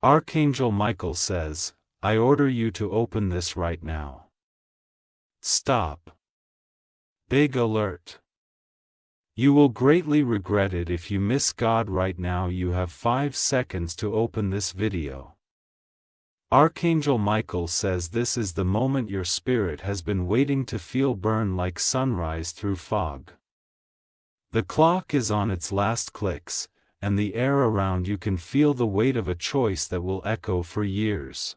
Archangel Michael says, I order you to open this right now. Stop. Big alert. You will greatly regret it if you miss God right now. You have 5 seconds to open this video. Archangel Michael says this is the moment your spirit has been waiting to feel burn like sunrise through fog. The clock is on its last clicks, and the air around you can feel the weight of a choice that will echo for years.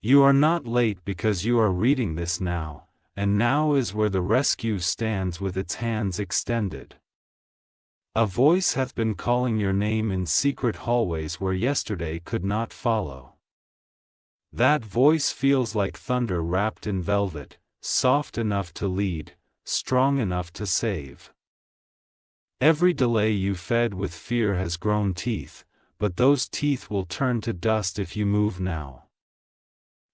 You are not late because you are reading this now, and now is where the rescue stands with its hands extended. A voice hath been calling your name in secret hallways where yesterday could not follow. That voice feels like thunder wrapped in velvet, soft enough to lead, strong enough to save. Every delay you fed with fear has grown teeth, but those teeth will turn to dust if you move now.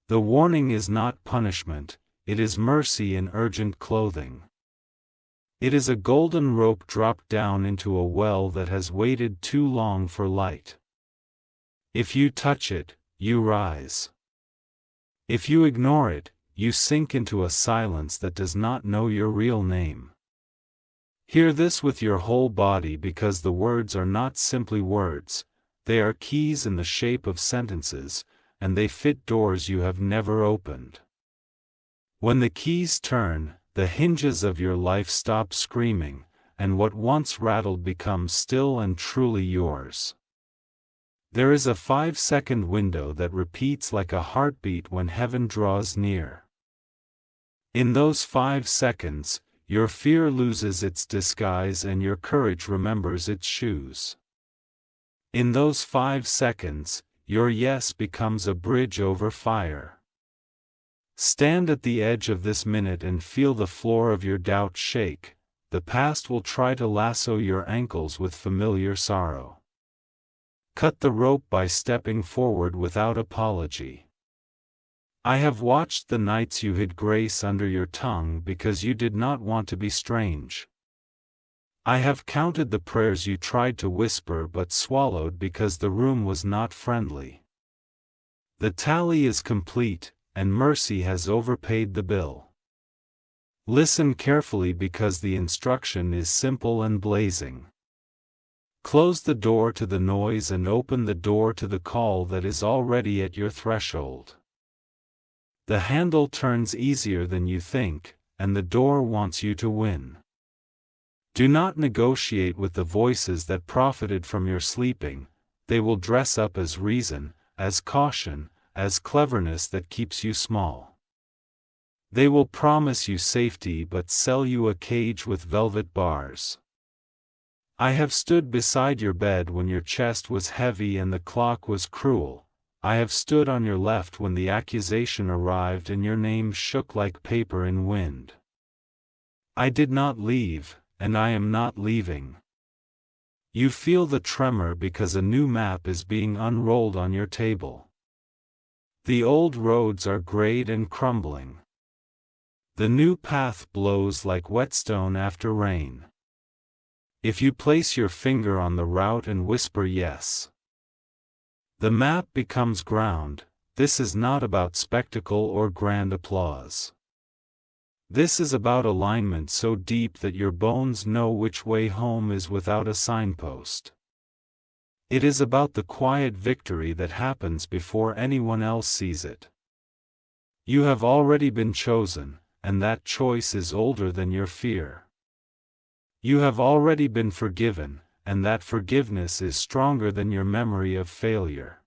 The warning is not punishment, it is mercy in urgent clothing. It is a golden rope dropped down into a well that has waited too long for light. If you touch it, you rise. If you ignore it, you sink into a silence that does not know your real name. Hear this with your whole body, because the words are not simply words, they are keys in the shape of sentences, and they fit doors you have never opened. When the keys turn, the hinges of your life stop screaming, and what once rattled becomes still and truly yours. There is a 5-second window that repeats like a heartbeat when heaven draws near. In those 5 seconds, your fear loses its disguise and your courage remembers its shoes. In those 5 seconds, your yes becomes a bridge over fire. Stand at the edge of this minute and feel the floor of your doubt shake. The past will try to lasso your ankles with familiar sorrow. Cut the rope by stepping forward without apology. I have watched the nights you hid grace under your tongue because you did not want to be strange. I have counted the prayers you tried to whisper but swallowed because the room was not friendly. The tally is complete, and mercy has overpaid the bill. Listen carefully because the instruction is simple and blazing. Close the door to the noise and open the door to the call that is already at your threshold. The handle turns easier than you think, and the door wants you to win. Do not negotiate with the voices that profited from your sleeping. They will dress up as reason, as caution, as cleverness that keeps you small. They will promise you safety but sell you a cage with velvet bars. I have stood beside your bed when your chest was heavy and the clock was cruel. I have stood on your left when the accusation arrived and your name shook like paper in wind. I did not leave, and I am not leaving. You feel the tremor because a new map is being unrolled on your table. The old roads are grayed and crumbling. The new path blows like whetstone after rain. If you place your finger on the route and whisper yes, the map becomes ground. This is not about spectacle or grand applause. This is about alignment so deep that your bones know which way home is without a signpost. It is about the quiet victory that happens before anyone else sees it. You have already been chosen, and that choice is older than your fear. You have already been forgiven, and that forgiveness is stronger than your memory of failure.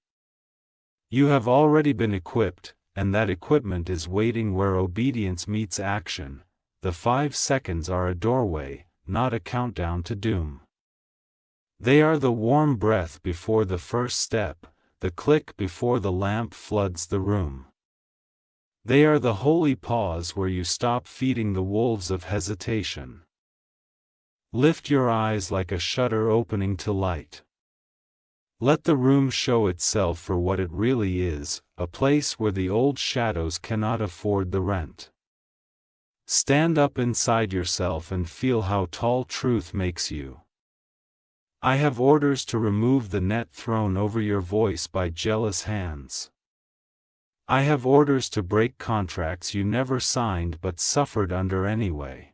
You have already been equipped, and that equipment is waiting where obedience meets action. The 5 seconds are a doorway, not a countdown to doom. They are the warm breath before the first step, the click before the lamp floods the room. They are the holy pause where you stop feeding the wolves of hesitation. Lift your eyes like a shutter opening to light. Let the room show itself for what it really is, a place where the old shadows cannot afford the rent. Stand up inside yourself and feel how tall truth makes you. I have orders to remove the net thrown over your voice by jealous hands. I have orders to break contracts you never signed but suffered under anyway.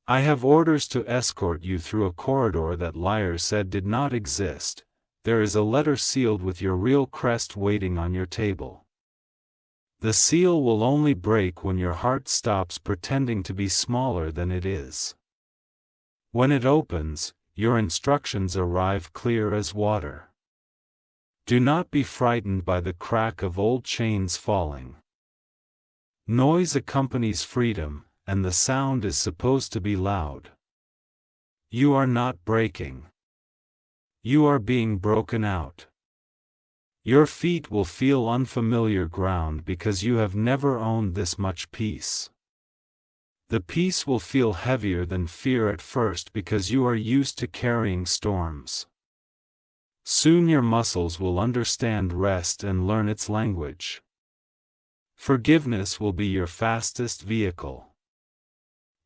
I have orders to escort you through a corridor that liars said did not exist. There is a letter sealed with your real crest waiting on your table. The seal will only break when your heart stops pretending to be smaller than it is. When it opens, your instructions arrive clear as water. Do not be frightened by the crack of old chains falling. Noise accompanies freedom, and the sound is supposed to be loud. You are not breaking. You are being broken out. Your feet will feel unfamiliar ground because you have never owned this much peace. The peace will feel heavier than fear at first because you are used to carrying storms. Soon your muscles will understand rest and learn its language. Forgiveness will be your fastest vehicle.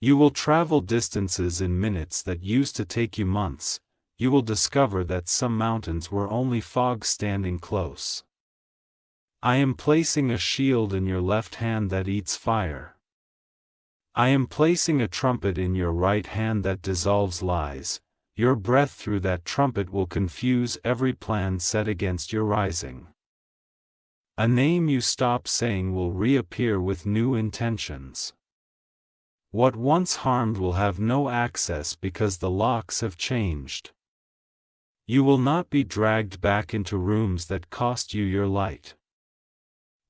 You will travel distances in minutes that used to take you months. You will discover that some mountains were only fog standing close. I am placing a shield in your left hand that eats fire. I am placing a trumpet in your right hand that dissolves lies. Your breath through that trumpet will confuse every plan set against your rising. A name you stop saying will reappear with new intentions. What once harmed will have no access because the locks have changed. You will not be dragged back into rooms that cost you your light.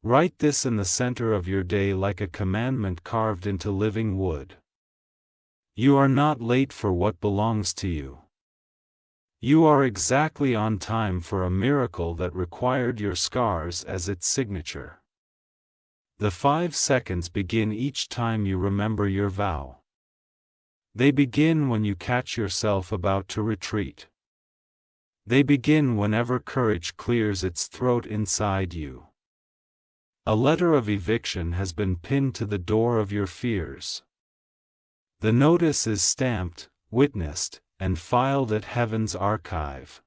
Write this in the center of your day like a commandment carved into living wood. You are not late for what belongs to you. You are exactly on time for a miracle that required your scars as its signature. The 5 seconds begin each time you remember your vow. They begin when you catch yourself about to retreat. They begin whenever courage clears its throat inside you. A letter of eviction has been pinned to the door of your fears. The notice is stamped, witnessed, and filed at Heaven's archive.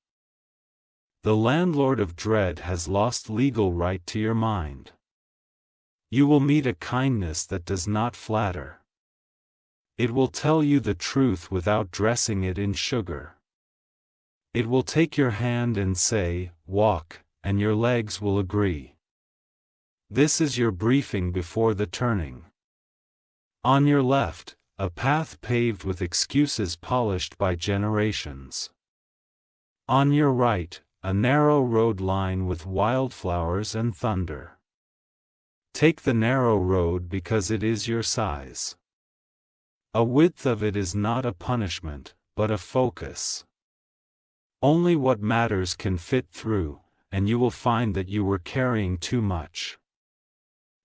The landlord of dread has lost legal right to your mind. You will meet a kindness that does not flatter. It will tell you the truth without dressing it in sugar. It will take your hand and say, "Walk," and your legs will agree. This is your briefing before the turning. On your left, a path paved with excuses polished by generations. On your right, a narrow road lined with wildflowers and thunder. Take the narrow road because it is your size. A width of it is not a punishment, but a focus. Only what matters can fit through, and you will find that you were carrying too much.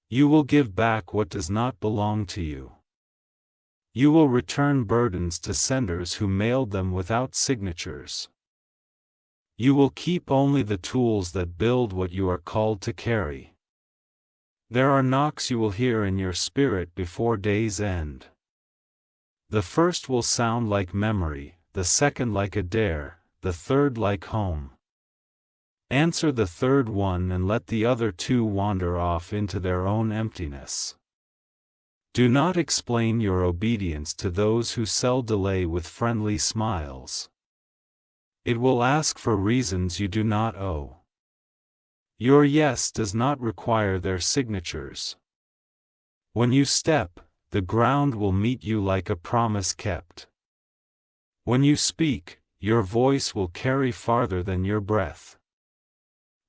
You will give back what does not belong to you. You will return burdens to senders who mailed them without signatures. You will keep only the tools that build what you are called to carry. There are knocks you will hear in your spirit before day's end. The first will sound like memory, the second like a dare, the third like home. Answer the third one and let the other two wander off into their own emptiness. Do not explain your obedience to those who sell delay with friendly smiles. It will ask for reasons you do not owe. Your yes does not require their signatures. When you step, the ground will meet you like a promise kept. When you speak, your voice will carry farther than your breath.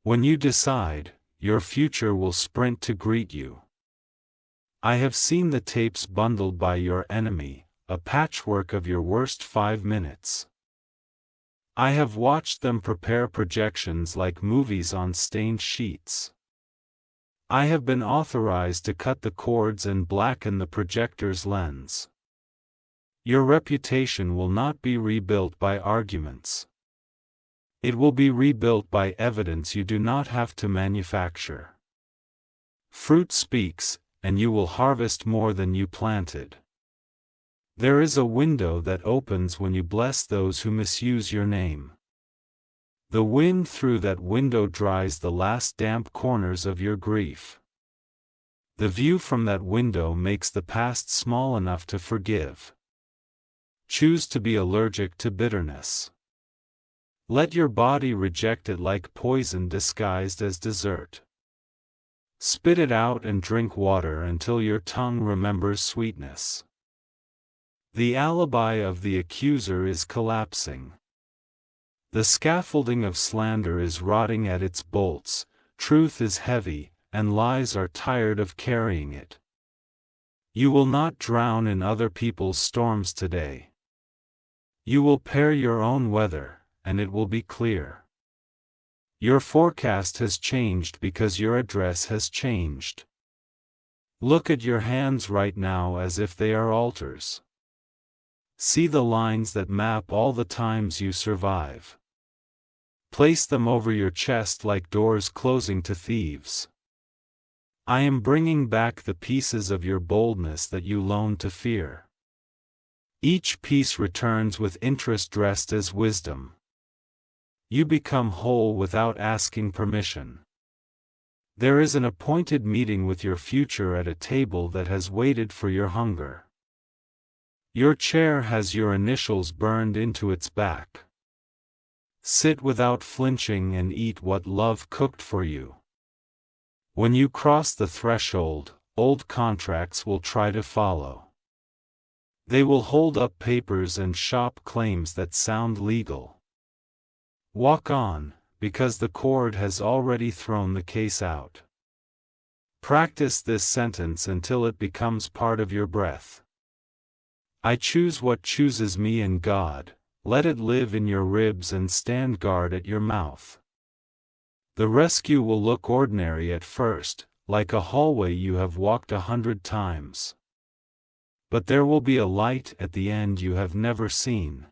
When you decide, your future will sprint to greet you. I have seen the tapes bundled by your enemy, a patchwork of your worst 5 minutes. I have watched them prepare projections like movies on stained sheets. I have been authorized to cut the cords and blacken the projector's lens. Your reputation will not be rebuilt by arguments. It will be rebuilt by evidence you do not have to manufacture. Fruit speaks, and you will harvest more than you planted. There is a window that opens when you bless those who misuse your name. The wind through that window dries the last damp corners of your grief. The view from that window makes the past small enough to forgive. Choose to be allergic to bitterness. Let your body reject it like poison disguised as dessert. Spit it out and drink water until your tongue remembers sweetness. The alibi of the accuser is collapsing. The scaffolding of slander is rotting at its bolts, truth is heavy, and lies are tired of carrying it. You will not drown in other people's storms today. You will pair your own weather, and it will be clear. Your forecast has changed because your address has changed. Look at your hands right now as if they are altars. See the lines that map all the times you survive. Place them over your chest like doors closing to thieves. I am bringing back the pieces of your boldness that you loaned to fear. Each piece returns with interest dressed as wisdom. You become whole without asking permission. There is an appointed meeting with your future at a table that has waited for your hunger. Your chair has your initials burned into its back. Sit without flinching and eat what love cooked for you. When you cross the threshold, old contracts will try to follow. They will hold up papers and shop claims that sound legal. Walk on, because the court has already thrown the case out. Practice this sentence until it becomes part of your breath. I choose what chooses me in God. Let it live in your ribs and stand guard at your mouth. The rescue will look ordinary at first, like a hallway you have walked 100 times. But there will be a light at the end you have never seen.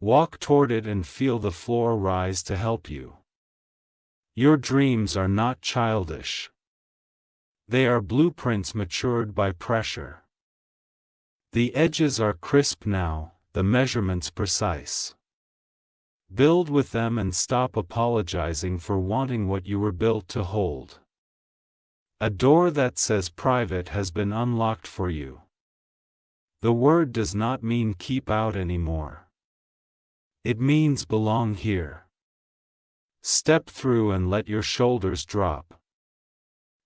Walk toward it and feel the floor rise to help you. Your dreams are not childish. They are blueprints matured by pressure. The edges are crisp now, the measurements precise. Build with them and stop apologizing for wanting what you were built to hold. A door that says private has been unlocked for you. The word does not mean keep out anymore. It means belong here. Step through and let your shoulders drop.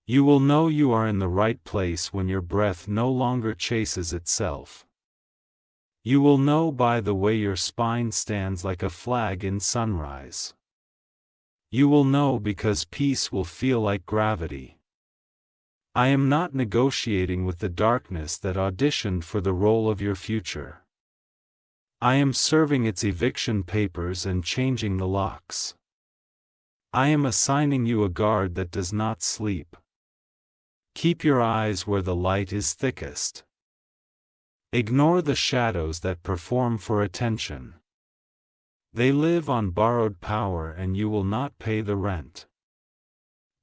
You will know you are in the right place when your breath no longer chases itself. You will know by the way your spine stands like a flag in sunrise. You will know because peace will feel like gravity. I am not negotiating with the darkness that auditioned for the role of your future. I am serving its eviction papers and changing the locks. I am assigning you a guard that does not sleep. Keep your eyes where the light is thickest. Ignore the shadows that perform for attention. They live on borrowed power and you will not pay the rent.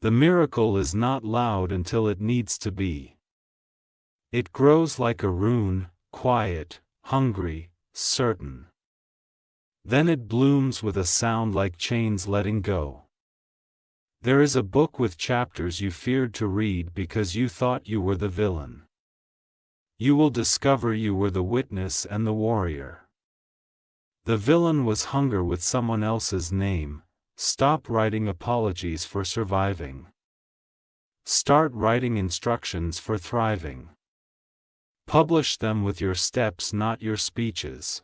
The miracle is not loud until it needs to be. It grows like a rune, quiet, hungry, certain. Then it blooms with a sound like chains letting go. There is a book with chapters you feared to read because you thought you were the villain. You will discover you were the witness and the warrior. The villain was hunger with someone else's name. Stop writing apologies for surviving. Start writing instructions for thriving. Publish them with your steps, not your speeches.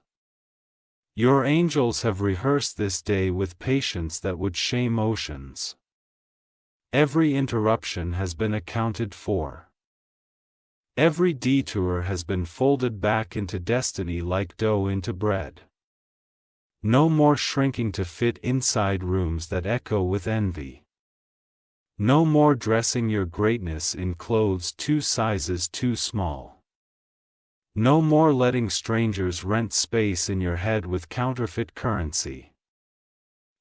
Your angels have rehearsed this day with patience that would shame oceans. Every interruption has been accounted for. Every detour has been folded back into destiny like dough into bread. No more shrinking to fit inside rooms that echo with envy. No more dressing your greatness in clothes 2 sizes too small. No more letting strangers rent space in your head with counterfeit currency.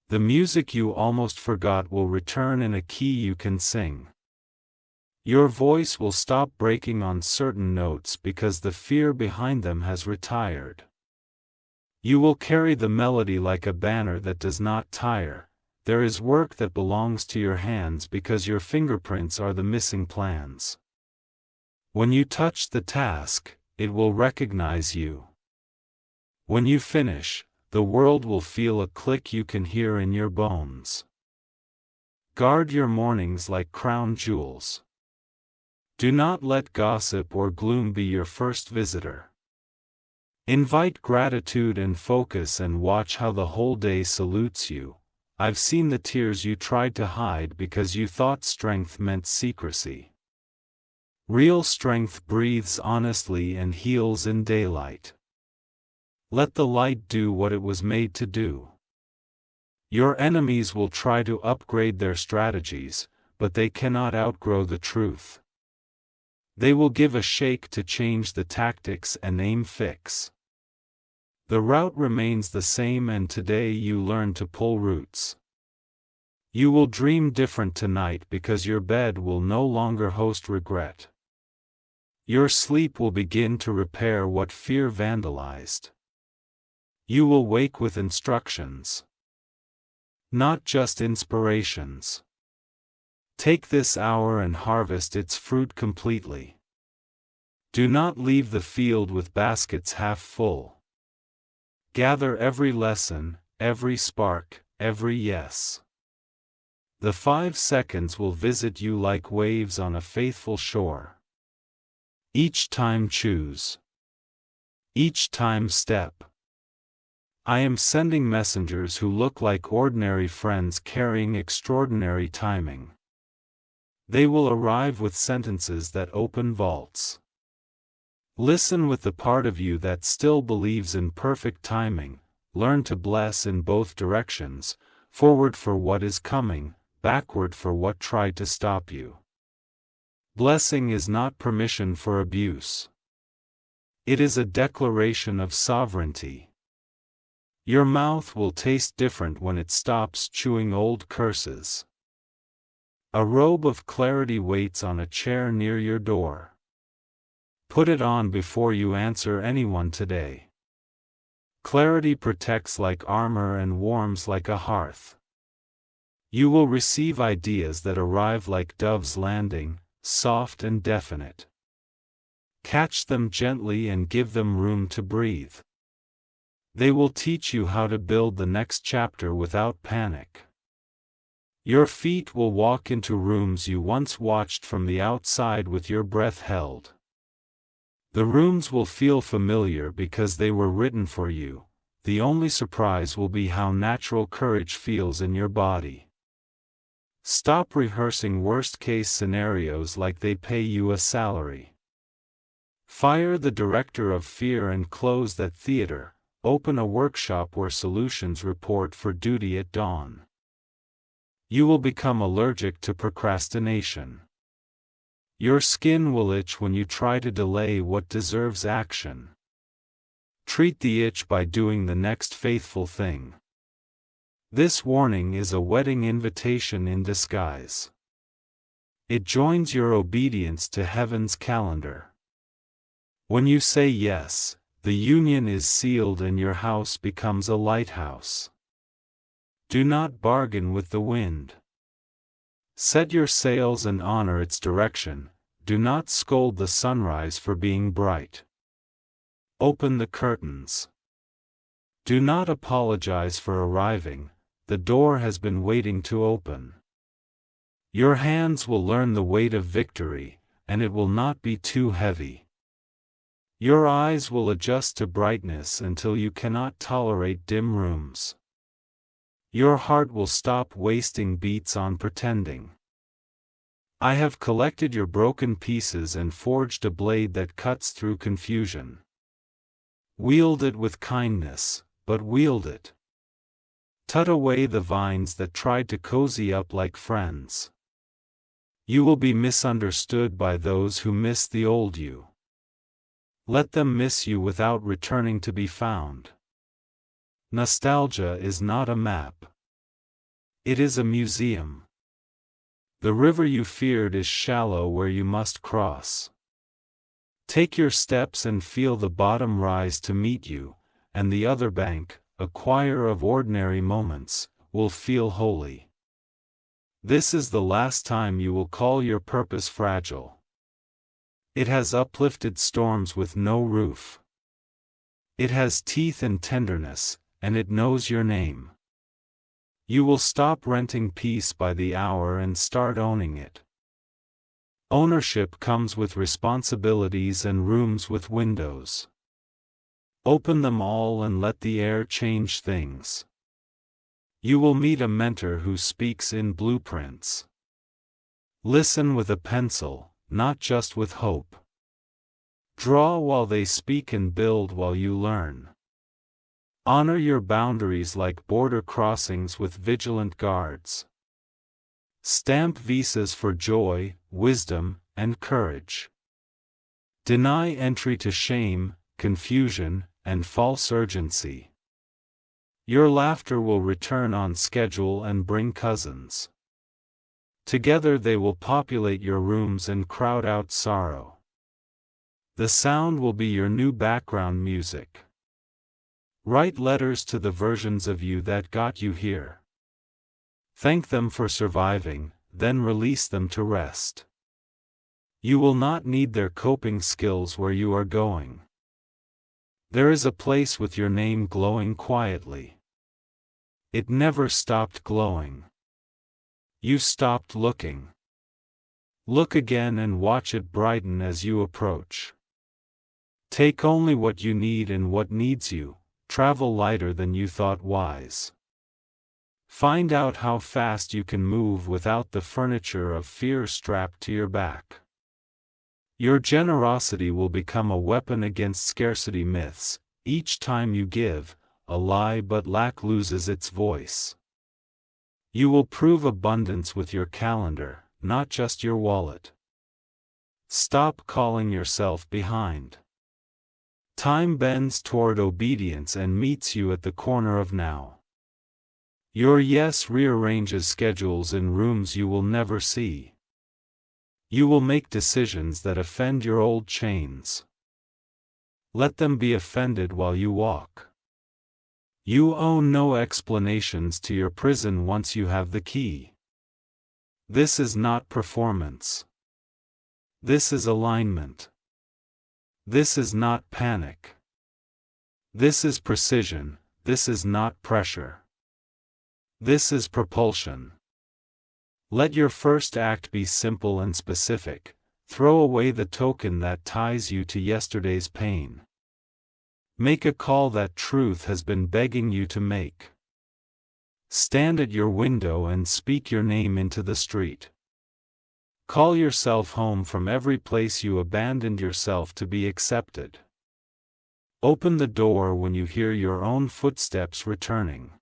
The music you almost forgot will return in a key you can sing. Your voice will stop breaking on certain notes because the fear behind them has retired. You will carry the melody like a banner that does not tire. There is work that belongs to your hands because your fingerprints are the missing plans. When you touch the task, it will recognize you. When you finish, the world will feel a click you can hear in your bones. Guard your mornings like crown jewels. Do not let gossip or gloom be your first visitor. Invite gratitude and focus and watch how the whole day salutes you. I've seen the tears you tried to hide because you thought strength meant secrecy. Real strength breathes honestly and heals in daylight. Let the light do what it was made to do. Your enemies will try to upgrade their strategies, but they cannot outgrow the truth. They will give a shake to change the tactics and aim fix. The route remains the same, and today you learn to pull roots. You will dream different tonight because your bed will no longer host regret. Your sleep will begin to repair what fear vandalized. You will wake with instructions, not just inspirations. Take this hour and harvest its fruit completely. Do not leave the field with baskets half full. Gather every lesson, every spark, every yes. The 5 seconds will visit you like waves on a faithful shore. Each time choose. Each time step. I am sending messengers who look like ordinary friends carrying extraordinary timing. They will arrive with sentences that open vaults. Listen with the part of you that still believes in perfect timing. Learn to bless in both directions, forward for what is coming, backward for what tried to stop you. Blessing is not permission for abuse. It is a declaration of sovereignty. Your mouth will taste different when it stops chewing old curses. A robe of clarity waits on a chair near your door. Put it on before you answer anyone today. Clarity protects like armor and warms like a hearth. You will receive ideas that arrive like doves landing, soft and definite. Catch them gently and give them room to breathe. They will teach you how to build the next chapter without panic. Your feet will walk into rooms you once watched from the outside with your breath held. The rooms will feel familiar because they were written for you. The only surprise will be how natural courage feels in your body. Stop rehearsing worst-case scenarios like they pay you a salary. Fire the director of fear and close that theater. Open a workshop where solutions report for duty at dawn. You will become allergic to procrastination. Your skin will itch when you try to delay what deserves action. Treat the itch by doing the next faithful thing. This warning is a wedding invitation in disguise. It joins your obedience to heaven's calendar. When you say yes, the union is sealed and your house becomes a lighthouse. Do not bargain with the wind. Set your sails and honor its direction. Do not scold the sunrise for being bright. Open the curtains. Do not apologize for arriving. The door has been waiting to open. Your hands will learn the weight of victory, and it will not be too heavy. Your eyes will adjust to brightness until you cannot tolerate dim rooms. Your heart will stop wasting beats on pretending. I have collected your broken pieces and forged a blade that cuts through confusion. Wield it with kindness, but wield it. Tut away the vines that tried to cozy up like friends. You will be misunderstood by those who miss the old you. Let them miss you without returning to be found. Nostalgia is not a map. It is a museum. The river you feared is shallow where you must cross. Take your steps and feel the bottom rise to meet you, and the other bank, a choir of ordinary moments, will feel holy. This is the last time you will call your purpose fragile. It has uplifted storms with no roof. It has teeth and tenderness, and it knows your name. You will stop renting peace by the hour and start owning it. Ownership comes with responsibilities and rooms with windows. Open them all and let the air change things. You will meet a mentor who speaks in blueprints. Listen with a pencil, not just with hope. Draw while they speak and build while you learn. Honor your boundaries like border crossings with vigilant guards. Stamp visas for joy, wisdom, and courage. Deny entry to shame, confusion, and false urgency. Your laughter will return on schedule and bring cousins. Together they will populate your rooms and crowd out sorrow. The sound will be your new background music. Write letters to the versions of you that got you here. Thank them for surviving, then release them to rest. You will not need their coping skills where you are going. There is a place with your name glowing quietly. It never stopped glowing. You stopped looking. Look again and watch it brighten as you approach. Take only what you need and what needs you. Travel lighter than you thought wise. Find out how fast you can move without the furniture of fear strapped to your back. Your generosity will become a weapon against scarcity myths. Each time you give, a lie but lack loses its voice. You will prove abundance with your calendar, not just your wallet. Stop calling yourself behind. Time bends toward obedience and meets you at the corner of now. Your yes rearranges schedules in rooms you will never see. You will make decisions that offend your old chains. Let them be offended while you walk. You owe no explanations to your prison once you have the key. This is not performance. This is alignment. This is not panic. This is precision. This is not pressure. This is propulsion. Let your first act be simple and specific. Throw away the token that ties you to yesterday's pain. Make a call that truth has been begging you to make. Stand at your window and speak your name into the street. Call yourself home from every place you abandoned yourself to be accepted. Open the door when you hear your own footsteps returning.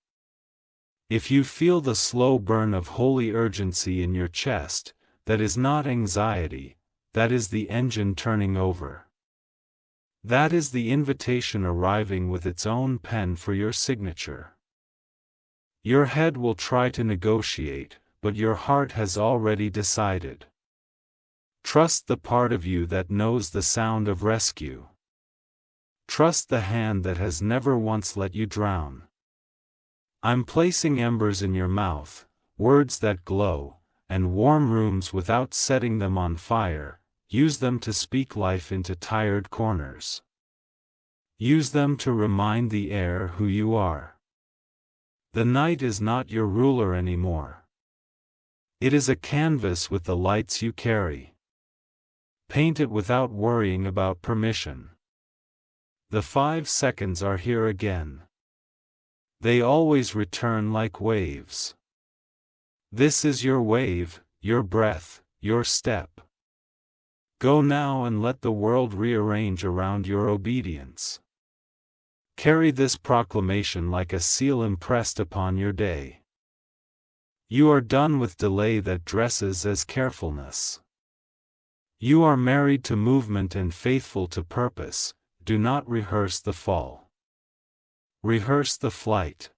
If you feel the slow burn of holy urgency in your chest, that is not anxiety, that is the engine turning over. That is the invitation arriving with its own pen for your signature. Your head will try to negotiate, but your heart has already decided. Trust the part of you that knows the sound of rescue. Trust the hand that has never once let you drown. I'm placing embers in your mouth, words that glow, and warm rooms without setting them on fire. Use them to speak life into tired corners. Use them to remind the air who you are. The night is not your ruler anymore. It is a canvas with the lights you carry. Paint it without worrying about permission. The 5 seconds are here again. They always return like waves. This is your wave, your breath, your step. Go now and let the world rearrange around your obedience. Carry this proclamation like a seal impressed upon your day. You are done with delay that dresses as carefulness. You are married to movement and faithful to purpose. Do not rehearse the fall. Rehearse the flight.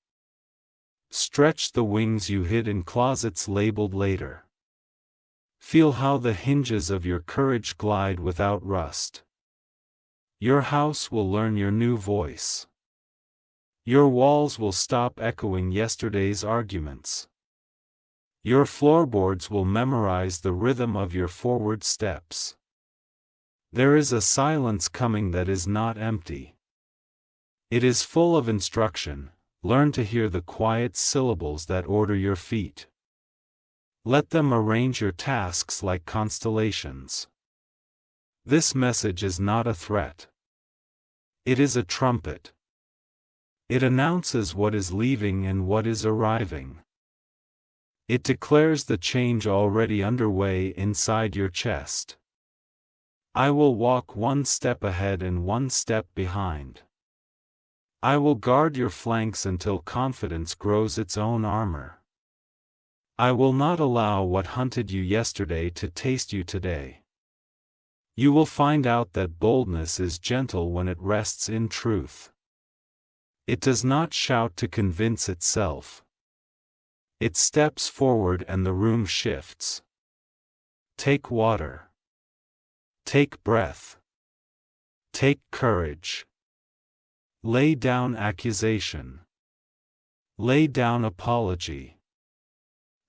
Stretch the wings you hid in closets labeled later. Feel how the hinges of your courage glide without rust. Your house will learn your new voice. Your walls will stop echoing yesterday's arguments. Your floorboards will memorize the rhythm of your forward steps. There is a silence coming that is not empty. It is full of instruction. Learn to hear the quiet syllables that order your feet. Let them arrange your tasks like constellations. This message is not a threat. It is a trumpet. It announces what is leaving and what is arriving. It declares the change already underway inside your chest. I will walk one step ahead and one step behind. I will guard your flanks until confidence grows its own armor. I will not allow what hunted you yesterday to taste you today. You will find out that boldness is gentle when it rests in truth. It does not shout to convince itself. It steps forward and the room shifts. Take water. Take breath. Take courage. Lay down accusation. Lay down apology.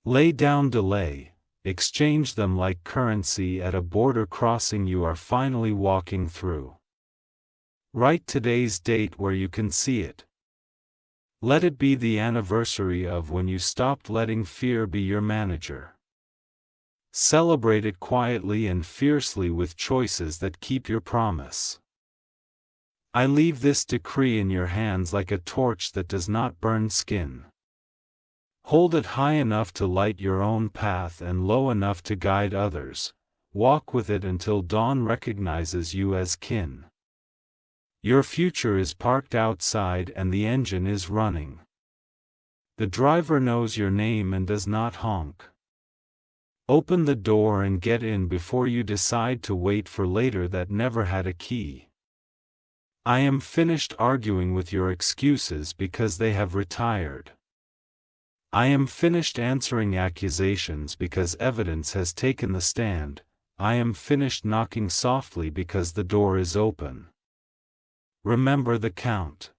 Lay down delay, exchange them like currency at a border crossing you are finally walking through. Write today's date where you can see it. Let it be the anniversary of when you stopped letting fear be your manager. Celebrate it quietly and fiercely with choices that keep your promise. I leave this decree in your hands like a torch that does not burn skin. Hold it high enough to light your own path and low enough to guide others. Walk with it until dawn recognizes you as kin. Your future is parked outside and the engine is running. The driver knows your name and does not honk. Open the door and get in before you decide to wait for later that never had a key. I am finished arguing with your excuses because they have retired. I am finished answering accusations because evidence has taken the stand. I am finished knocking softly because the door is open. Remember the count.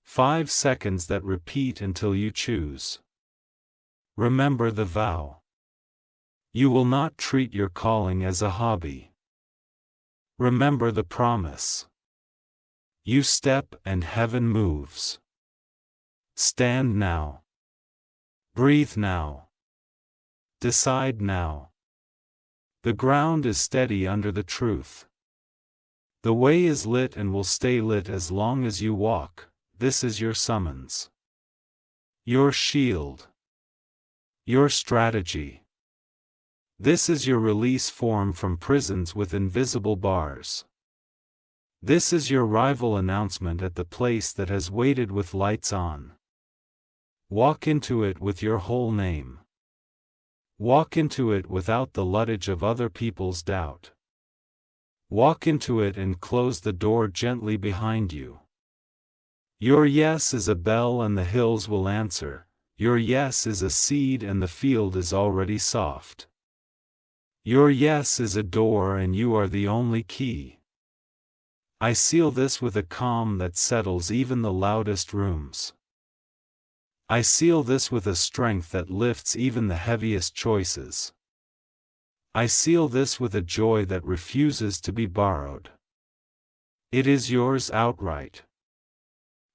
5 seconds that repeat until you choose. Remember the vow. You will not treat your calling as a hobby. Remember the promise. You step and heaven moves. Stand now. Breathe now. Decide now. The ground is steady under the truth. The way is lit and will stay lit as long as you walk. This is your summons. Your shield. Your strategy. This is your release form from prisons with invisible bars. This is your rival announcement at the place that has waited with lights on. Walk into it with your whole name. Walk into it without the luggage of other people's doubt. Walk into it and close the door gently behind you. Your yes is a bell and the hills will answer. Your yes is a seed and the field is already soft. Your yes is a door and you are the only key. I seal this with a calm that settles even the loudest rooms. I seal this with a strength that lifts even the heaviest choices. I seal this with a joy that refuses to be borrowed. It is yours outright.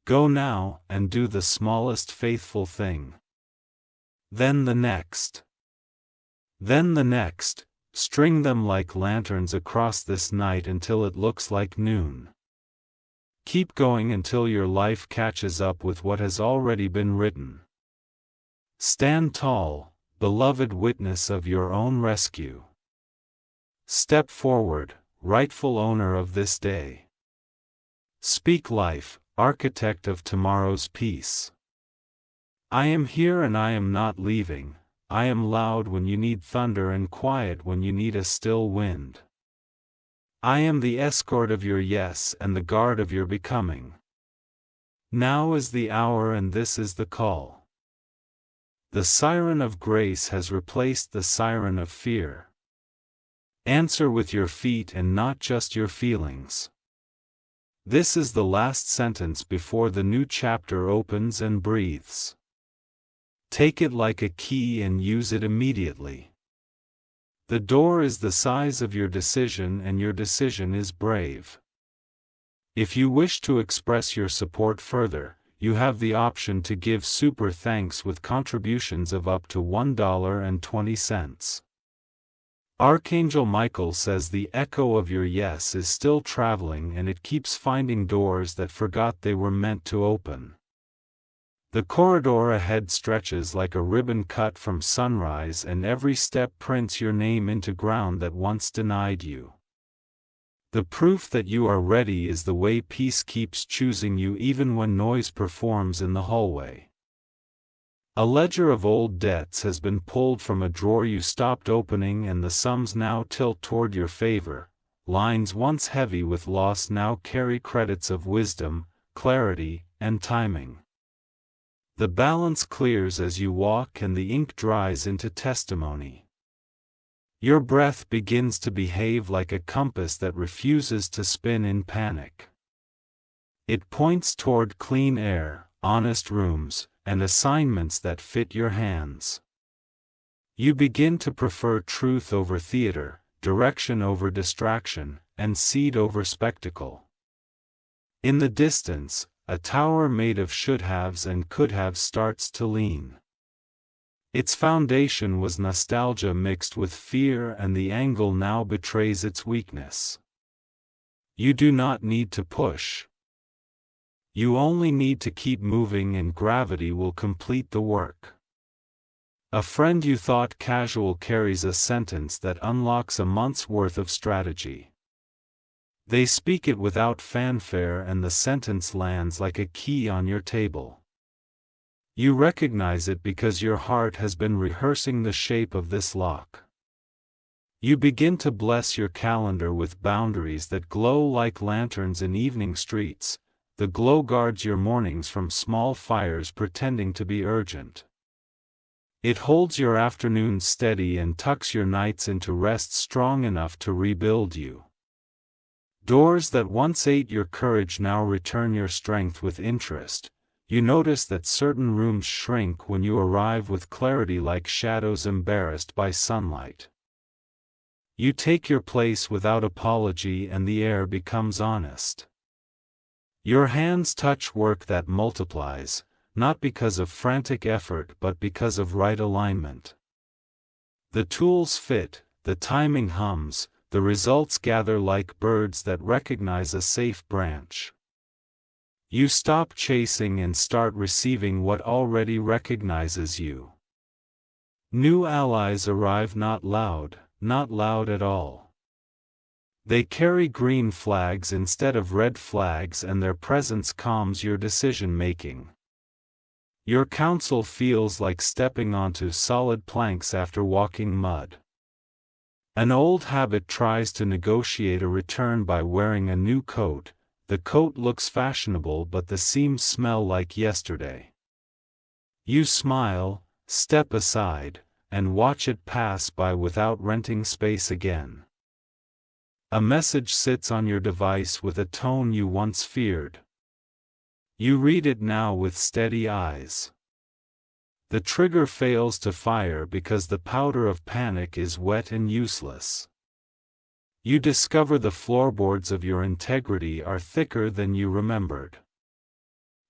Go now and do the smallest faithful thing. Then the next. Then the next. String them like lanterns across this night until it looks like noon. Keep going until your life catches up with what has already been written. Stand tall, beloved witness of your own rescue. Step forward, rightful owner of this day. Speak life, architect of tomorrow's peace. I am here and I am not leaving. I am loud when you need thunder and quiet when you need a still wind. I am the escort of your yes and the guard of your becoming. Now is the hour and this is the call. The siren of grace has replaced the siren of fear. Answer with your feet and not just your feelings. This is the last sentence before the new chapter opens and breathes. Take it like a key and use it immediately. The door is the size of your decision and your decision is brave. If you wish to express your support further, you have the option to give super thanks with contributions of up to $1.20. Archangel Michael says the echo of your yes is still traveling and it keeps finding doors that forgot they were meant to open. The corridor ahead stretches like a ribbon cut from sunrise, and every step prints your name into ground that once denied you. The proof that you are ready is the way peace keeps choosing you even when noise performs in the hallway. A ledger of old debts has been pulled from a drawer you stopped opening, and the sums now tilt toward your favor. Lines once heavy with loss now carry credits of wisdom, clarity, and timing. The balance clears as you walk and the ink dries into testimony. Your breath begins to behave like a compass that refuses to spin in panic. It points toward clean air, honest rooms, and assignments that fit your hands. You begin to prefer truth over theater, direction over distraction, and seed over spectacle. In the distance, a tower made of should-haves and could-haves starts to lean. Its foundation was nostalgia mixed with fear, and the angle now betrays its weakness. You do not need to push. You only need to keep moving, and gravity will complete the work. A friend you thought casual carries a sentence that unlocks a month's worth of strategy. They speak it without fanfare, and the sentence lands like a key on your table. You recognize it because your heart has been rehearsing the shape of this lock. You begin to bless your calendar with boundaries that glow like lanterns in evening streets. The glow guards your mornings from small fires pretending to be urgent. It holds your afternoons steady and tucks your nights into rest strong enough to rebuild you. Doors that once ate your courage now return your strength with interest. You notice that certain rooms shrink when you arrive with clarity like shadows embarrassed by sunlight. You take your place without apology and the air becomes honest. Your hands touch work that multiplies, not because of frantic effort but because of right alignment. The tools fit, the timing hums, the results gather like birds that recognize a safe branch. You stop chasing and start receiving what already recognizes you. New allies arrive not loud at all. They carry green flags instead of red flags, and their presence calms your decision-making. Your counsel feels like stepping onto solid planks after walking mud. An old habit tries to negotiate a return by wearing a new coat. The coat looks fashionable but the seams smell like yesterday. You smile, step aside, and watch it pass by without renting space again. A message sits on your device with a tone you once feared. You read it now with steady eyes. The trigger fails to fire because the powder of panic is wet and useless. You discover the floorboards of your integrity are thicker than you remembered.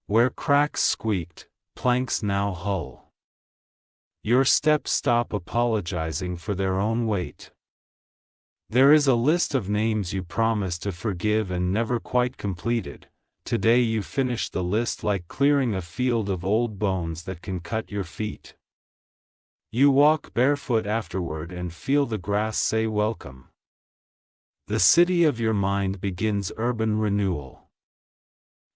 Where cracks squeaked, planks now hull. Your steps stop apologizing for their own weight. There is a list of names you promised to forgive and never quite completed. Today you finish the list like clearing a field of old bones that can cut your feet. You walk barefoot afterward and feel the grass say welcome. The city of your mind begins urban renewal.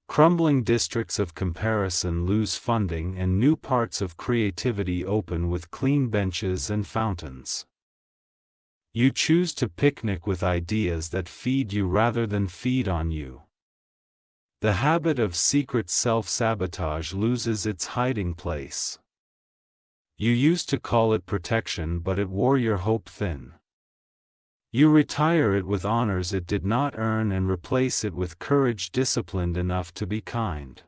Crumbling districts of comparison lose funding and new parts of creativity open with clean benches and fountains. You choose to picnic with ideas that feed you rather than feed on you. The habit of secret self-sabotage loses its hiding place. You used to call it protection, but it wore your hope thin. You retire it with honors it did not earn and replace it with courage disciplined enough to be kind.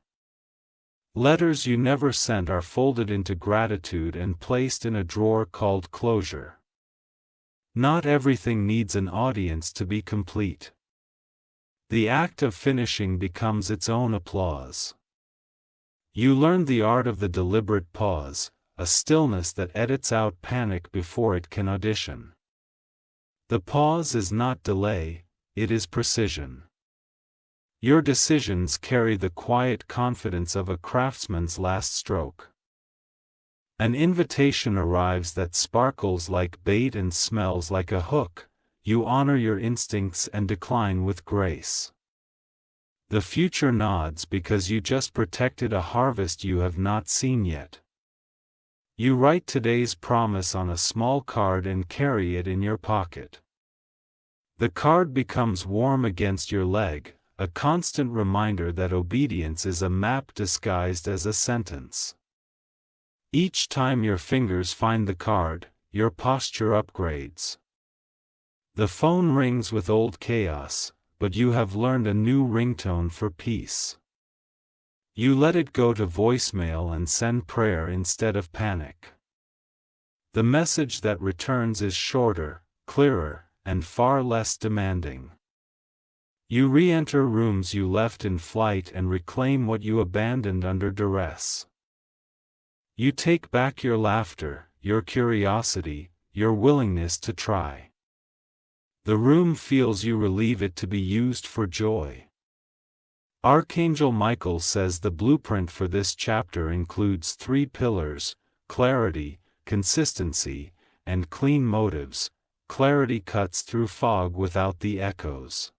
Letters you never sent are folded into gratitude and placed in a drawer called closure. Not everything needs an audience to be complete. The act of finishing becomes its own applause. You learned the art of the deliberate pause, a stillness that edits out panic before it can audition. The pause is not delay, it is precision. Your decisions carry the quiet confidence of a craftsman's last stroke. An invitation arrives that sparkles like bait and smells like a hook. You honor your instincts and decline with grace. The future nods because you just protected a harvest you have not seen yet. You write today's promise on a small card and carry it in your pocket. The card becomes warm against your leg, a constant reminder that obedience is a map disguised as a sentence. Each time your fingers find the card, your posture upgrades. The phone rings with old chaos, but you have learned a new ringtone for peace. You let it go to voicemail and send prayer instead of panic. The message that returns is shorter, clearer, and far less demanding. You re-enter rooms you left in flight and reclaim what you abandoned under duress. You take back your laughter, your curiosity, your willingness to try. The room feels you relieve it to be used for joy. Archangel Michael says the blueprint for this chapter includes 3 pillars: clarity, consistency, and clean motives. Clarity cuts through fog without the echoes.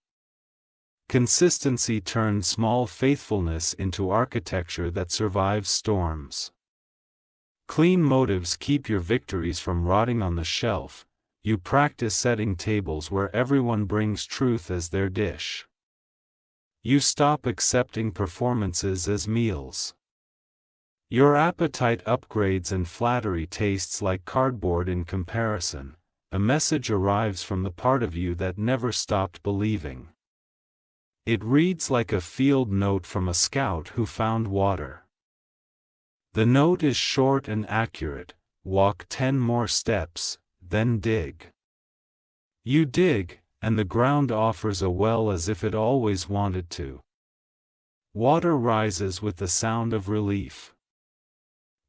Consistency turns small faithfulness into architecture that survives storms. Clean motives keep your victories from rotting on the shelf. You practice setting tables where everyone brings truth as their dish. You stop accepting performances as meals. Your appetite upgrades and flattery tastes like cardboard in comparison. A message arrives from the part of you that never stopped believing. It reads like a field note from a scout who found water. The note is short and accurate: walk 10 more steps, then dig. You dig, and the ground offers a well as if it always wanted to. Water rises with the sound of relief.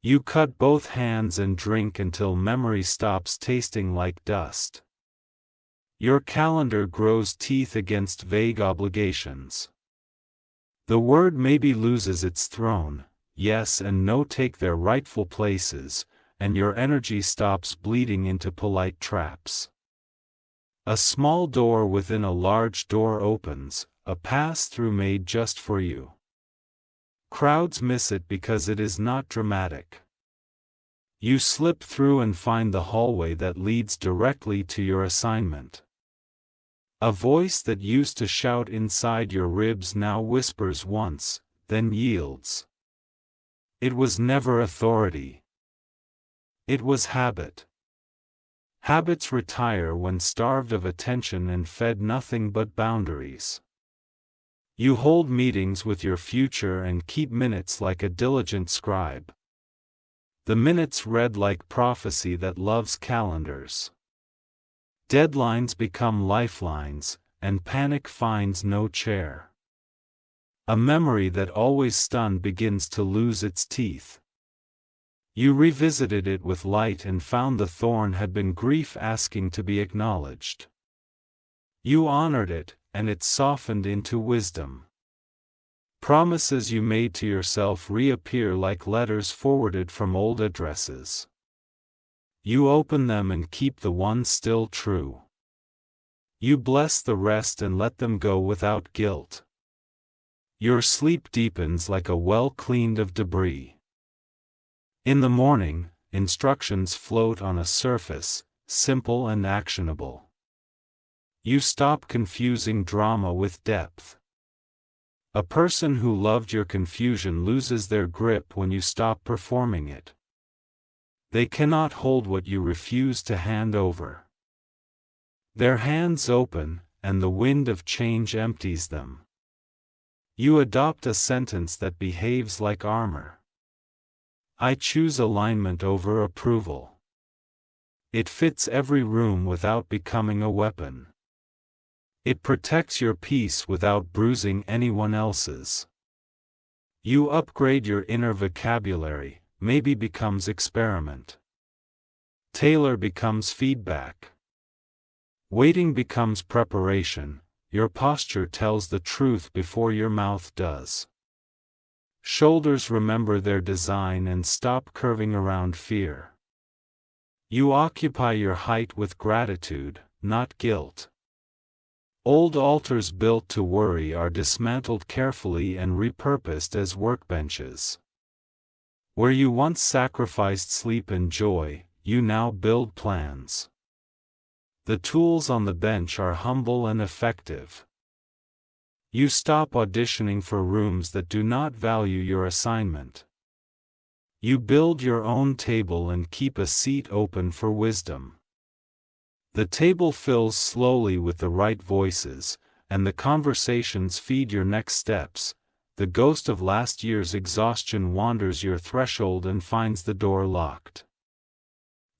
You cut both hands and drink until memory stops tasting like dust. Your calendar grows teeth against vague obligations. The word maybe loses its throne, yes and no take their rightful places, and your energy stops bleeding into polite traps. A small door within a large door opens, a pass-through made just for you. Crowds miss it because it is not dramatic. You slip through and find the hallway that leads directly to your assignment. A voice that used to shout inside your ribs now whispers once, then yields. It was never authority. It was habit. Habits retire when starved of attention and fed nothing but boundaries. You hold meetings with your future and keep minutes like a diligent scribe. The minutes read like prophecy that loves calendars. Deadlines become lifelines, and panic finds no chair. A memory that always stunned begins to lose its teeth. You revisited it with light and found the thorn had been grief asking to be acknowledged. You honored it, and it softened into wisdom. Promises you made to yourself reappear like letters forwarded from old addresses. You open them and keep the one still true. You bless the rest and let them go without guilt. Your sleep deepens like a well cleaned of debris. In the morning, instructions float on a surface, simple and actionable. You stop confusing drama with depth. A person who loved your confusion loses their grip when you stop performing it. They cannot hold what you refuse to hand over. Their hands open, and the wind of change empties them. You adopt a sentence that behaves like armor. I choose alignment over approval. It fits every room without becoming a weapon. It protects your peace without bruising anyone else's. You upgrade your inner vocabulary, maybe becomes experiment. Tailor becomes feedback. Waiting becomes preparation, your posture tells the truth before your mouth does. Shoulders remember their design and stop curving around fear. You occupy your height with gratitude, not guilt. Old altars built to worry are dismantled carefully and repurposed as workbenches. Where you once sacrificed sleep and joy, you now build plans. The tools on the bench are humble and effective. You stop auditioning for rooms that do not value your assignment. You build your own table and keep a seat open for wisdom. The table fills slowly with the right voices, and the conversations feed your next steps. The ghost of last year's exhaustion wanders your threshold and finds the door locked.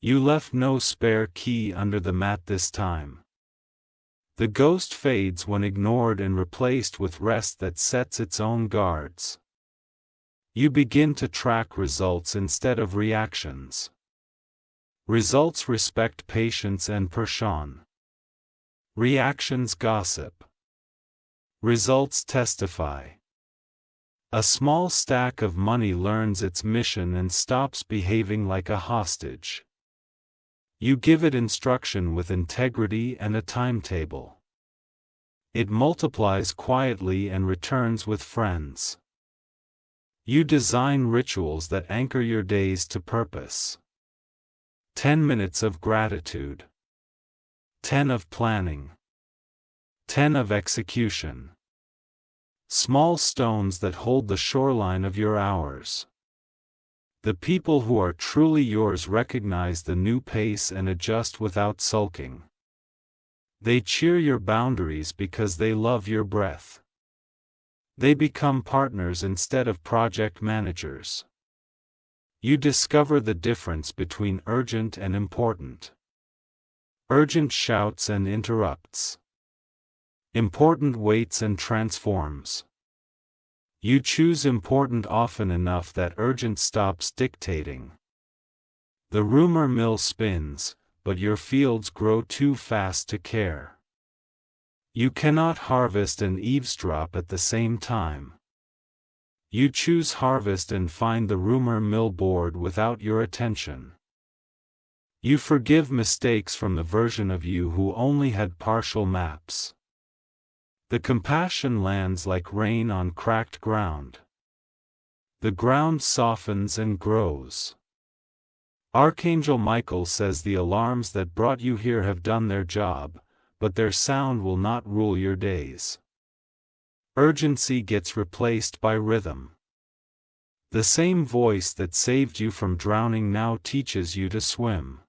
You left no spare key under the mat this time. The ghost fades when ignored and replaced with rest that sets its own guards. You begin to track results instead of reactions. Results respect patience and precision. Reactions gossip. Results testify. A small stack of money learns its mission and stops behaving like a hostage. You give it instruction with integrity and a timetable. It multiplies quietly and returns with friends. You design rituals that anchor your days to purpose. 10 minutes of gratitude. 10 of planning. 10 of execution. Small stones that hold the shoreline of your hours. The people who are truly yours recognize the new pace and adjust without sulking. They cheer your boundaries because they love your breath. They become partners instead of project managers. You discover the difference between urgent and important. Urgent shouts and interrupts. Important waits and transforms. You choose important often enough that urgent stops dictating. The rumor mill spins, but your fields grow too fast to care. You cannot harvest and eavesdrop at the same time. You choose harvest and find the rumor mill bored without your attention. You forgive mistakes from the version of you who only had partial maps. The compassion lands like rain on cracked ground. The ground softens and grows. Archangel Michael says the alarms that brought you here have done their job, but their sound will not rule your days. Urgency gets replaced by rhythm. The same voice that saved you from drowning now teaches you to swim.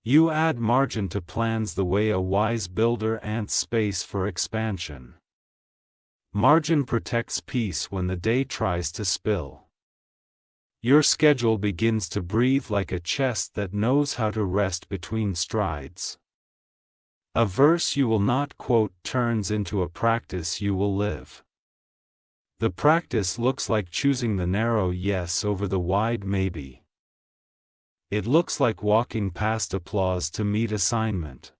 You add margin to plans the way a wise builder ants space for expansion. Margin protects peace when the day tries to spill. Your schedule begins to breathe like a chest that knows how to rest between strides. A verse you will not quote turns into a practice you will live. The practice looks like choosing the narrow yes over the wide maybe. It looks like walking past applause to meet assignment.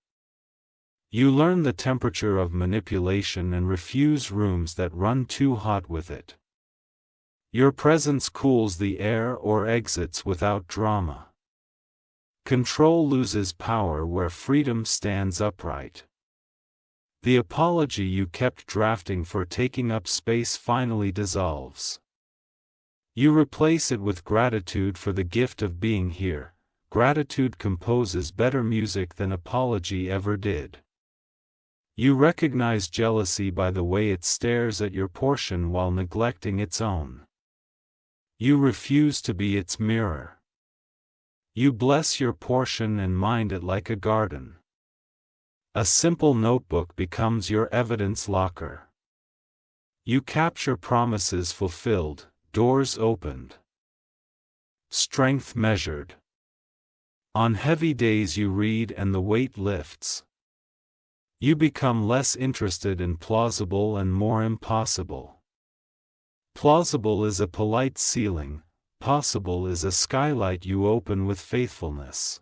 You learn the temperature of manipulation and refuse rooms that run too hot with it. Your presence cools the air or exits without drama. Control loses power where freedom stands upright. The apology you kept drafting for taking up space finally dissolves. You replace it with gratitude for the gift of being here. Gratitude composes better music than apology ever did. You recognize jealousy by the way it stares at your portion while neglecting its own. You refuse to be its mirror. You bless your portion and mind it like a garden. A simple notebook becomes your evidence locker. You capture promises fulfilled, doors opened, strength measured. On heavy days you read and the weight lifts. You become less interested in plausible and more impossible. Plausible is a polite ceiling, possible is a skylight you open with faithfulness.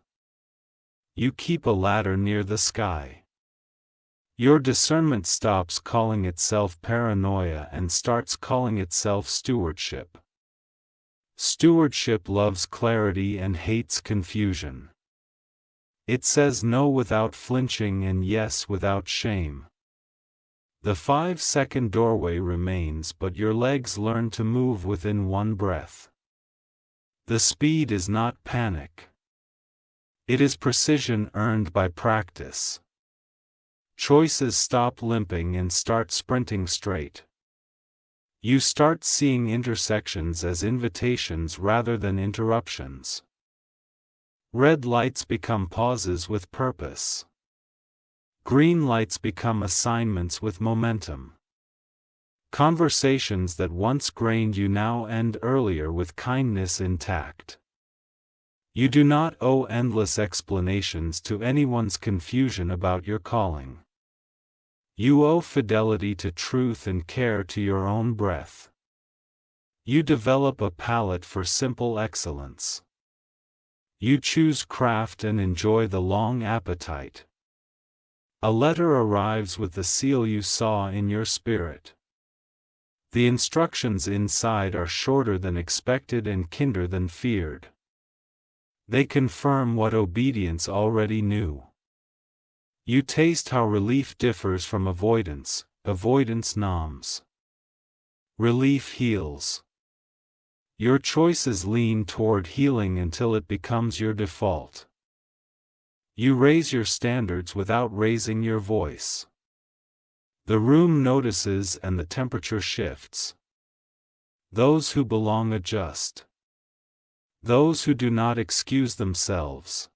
You keep a ladder near the sky. Your discernment stops calling itself paranoia and starts calling itself stewardship. Stewardship loves clarity and hates confusion. It says no without flinching and yes without shame. The 5-second doorway remains, but your legs learn to move within one breath. The speed is not panic. It is precision earned by practice. Choices stop limping and start sprinting straight. You start seeing intersections as invitations rather than interruptions. Red lights become pauses with purpose. Green lights become assignments with momentum. Conversations that once grained you now end earlier with kindness intact. You do not owe endless explanations to anyone's confusion about your calling. You owe fidelity to truth and care to your own breath. You develop a palate for simple excellence. You choose craft and enjoy the long appetite. A letter arrives with the seal you saw in your spirit. The instructions inside are shorter than expected and kinder than feared. They confirm what obedience already knew. You taste how relief differs from avoidance. Avoidance numbs. Relief heals. Your choices lean toward healing until it becomes your default. You raise your standards without raising your voice. The room notices and the temperature shifts. Those who belong adjust. Those who do not excuse themselves.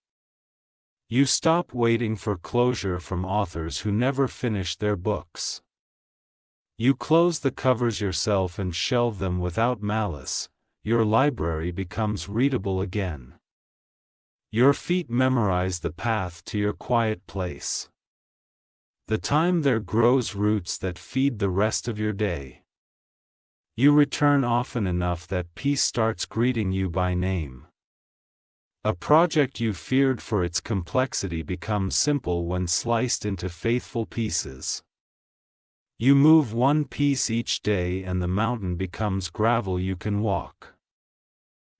You stop waiting for closure from authors who never finish their books. You close the covers yourself and shelve them without malice. Your library becomes readable again. Your feet memorize the path to your quiet place. The time there grows roots that feed the rest of your day. You return often enough that peace starts greeting you by name. A project you feared for its complexity becomes simple when sliced into faithful pieces. You move one piece each day and the mountain becomes gravel you can walk.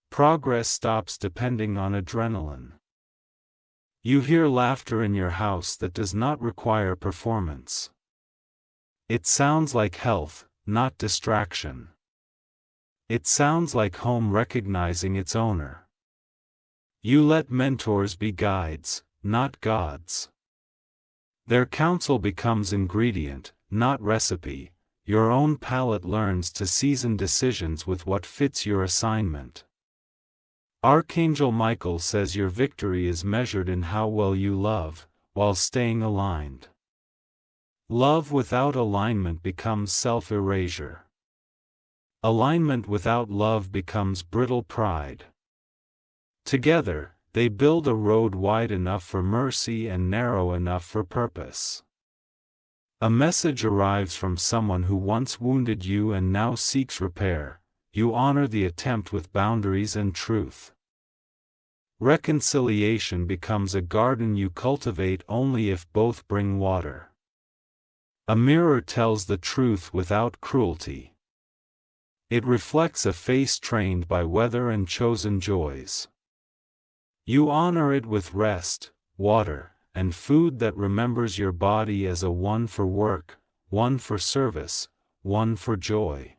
Progress stops depending on adrenaline. You hear laughter in your house that does not require performance. It sounds like health, not distraction. It sounds like home recognizing its owner. You let mentors be guides, not gods. Their counsel becomes ingredient, not recipe. Your own palate learns to season decisions with what fits your assignment. Archangel Michael says your victory is measured in how well you love, while staying aligned. Love without alignment becomes self-erasure. Alignment without love becomes brittle pride. Together, they build a road wide enough for mercy and narrow enough for purpose. A message arrives from someone who once wounded you and now seeks repair. You honor the attempt with boundaries and truth. Reconciliation becomes a garden you cultivate only if both bring water. A mirror tells the truth without cruelty. It reflects a face trained by weather and chosen joys. You honor it with rest, water, and food that remembers your body as a one for work, one for service, one for joy.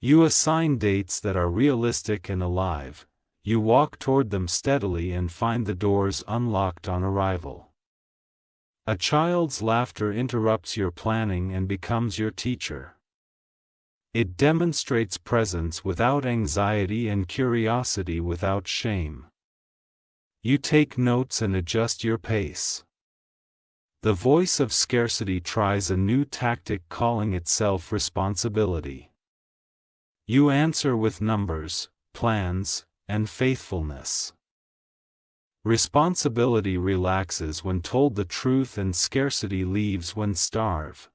You assign dates that are realistic and alive. You walk toward them steadily and find the doors unlocked on arrival. A child's laughter interrupts your planning and becomes your teacher. It demonstrates presence without anxiety and curiosity without shame. You take notes and adjust your pace. The voice of scarcity tries a new tactic, calling itself responsibility. You answer with numbers, plans, and faithfulness. Responsibility relaxes when told the truth, and scarcity leaves when starved.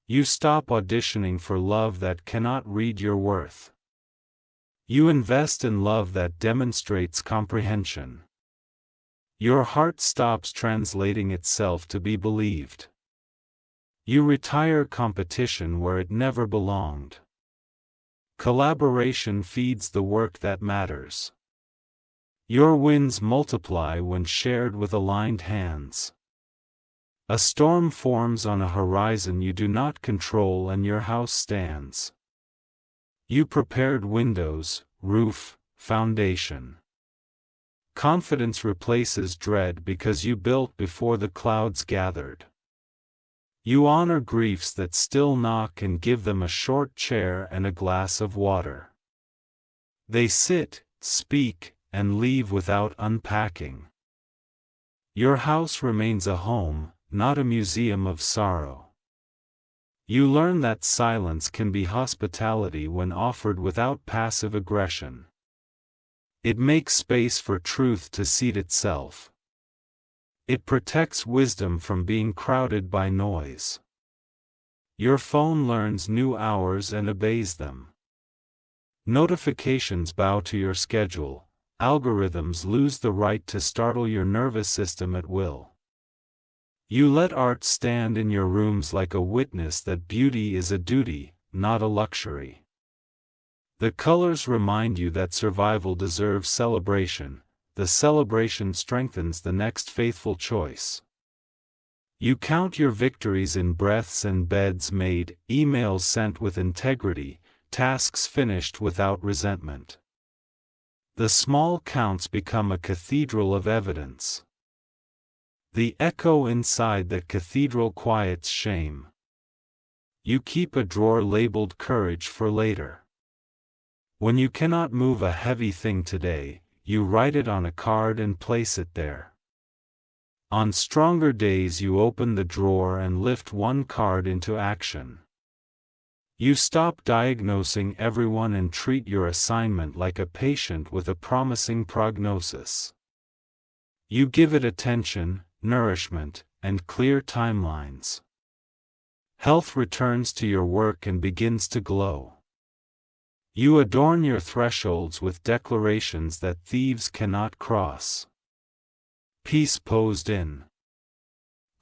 You stop auditioning for love that cannot read your worth. You invest in love that demonstrates comprehension. Your heart stops translating itself to be believed. You retire competition where it never belonged. Collaboration feeds the work that matters. Your wins multiply when shared with aligned hands. A storm forms on a horizon you do not control, and your house stands. You prepared windows, roof, foundation. Confidence replaces dread because you built before the clouds gathered. You honor griefs that still knock and give them a short chair and a glass of water. They sit, speak, and leave without unpacking. Your house remains a home, not a museum of sorrow. You learn that silence can be hospitality when offered without passive aggression. It makes space for truth to seat itself. It protects wisdom from being crowded by noise. Your phone learns new hours and obeys them. Notifications bow to your schedule. Algorithms lose the right to startle your nervous system at will. You let art stand in your rooms like a witness that beauty is a duty, not a luxury. The colors remind you that survival deserves celebration. The celebration strengthens the next faithful choice. You count your victories in breaths and beds made, emails sent with integrity, tasks finished without resentment. The small counts become a cathedral of evidence. The echo inside the cathedral quiets shame. You keep a drawer labeled courage for later. When you cannot move a heavy thing today, you write it on a card and place it there. On stronger days you open the drawer and lift one card into action. You stop diagnosing everyone and treat your assignment like a patient with a promising prognosis. You give it attention, nourishment, and clear timelines. Health returns to your work and begins to glow. You adorn your thresholds with declarations that thieves cannot cross. Peace posed in.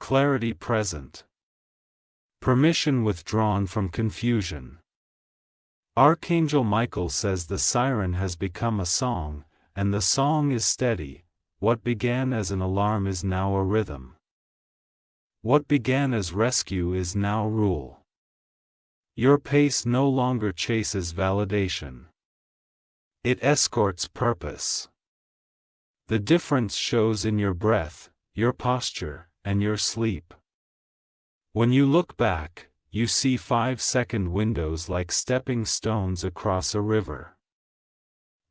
Clarity present. Permission withdrawn from confusion. Archangel Michael says the siren has become a song, and the song is steady. What began as an alarm is now a rhythm. What began as rescue is now rule. Your pace no longer chases validation. It escorts purpose. The difference shows in your breath, your posture, and your sleep. When you look back, you see 5-second windows like stepping stones across a river.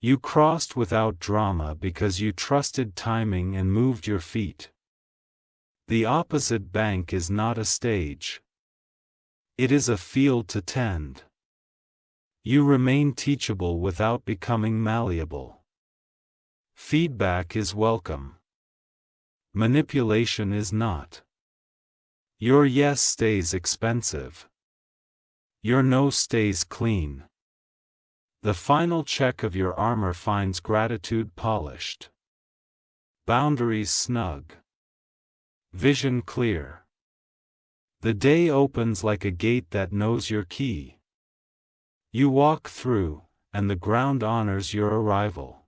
You crossed without drama because you trusted timing and moved your feet. The opposite bank is not a stage. It is a field to tend. You remain teachable without becoming malleable. Feedback is welcome. Manipulation is not. Your yes stays expensive. Your no stays clean. The final check of your armor finds gratitude polished. Boundaries snug. Vision clear. The day opens like a gate that knows your key. You walk through, and the ground honors your arrival.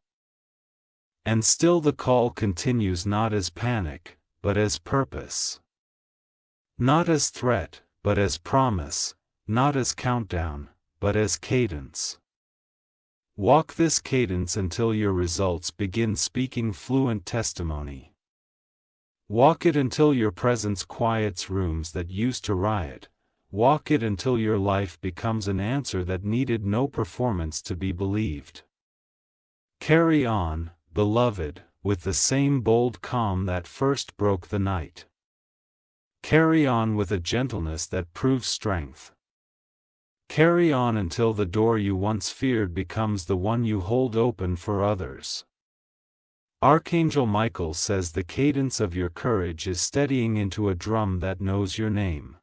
And still the call continues, not as panic, but as purpose. Not as threat, but as promise, not as countdown, but as cadence. Walk this cadence until your results begin speaking fluent testimony. Walk it until your presence quiets rooms that used to riot. Walk it until your life becomes an answer that needed no performance to be believed. Carry on, beloved, with the same bold calm that first broke the night. Carry on with a gentleness that proves strength. Carry on until the door you once feared becomes the one you hold open for others. Archangel Michael says the cadence of your courage is steadying into a drum that knows your name.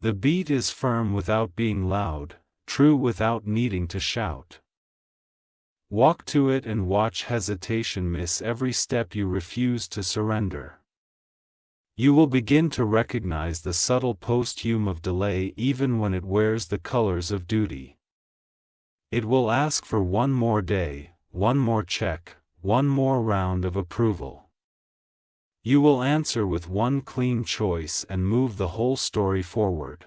The beat is firm without being loud, true without needing to shout. Walk to it and watch hesitation miss every step you refuse to surrender. You will begin to recognize the subtle posthume of delay even when it wears the colors of duty. It will ask for one more day, one more check, one more round of approval. You will answer with one clean choice and move the whole story forward.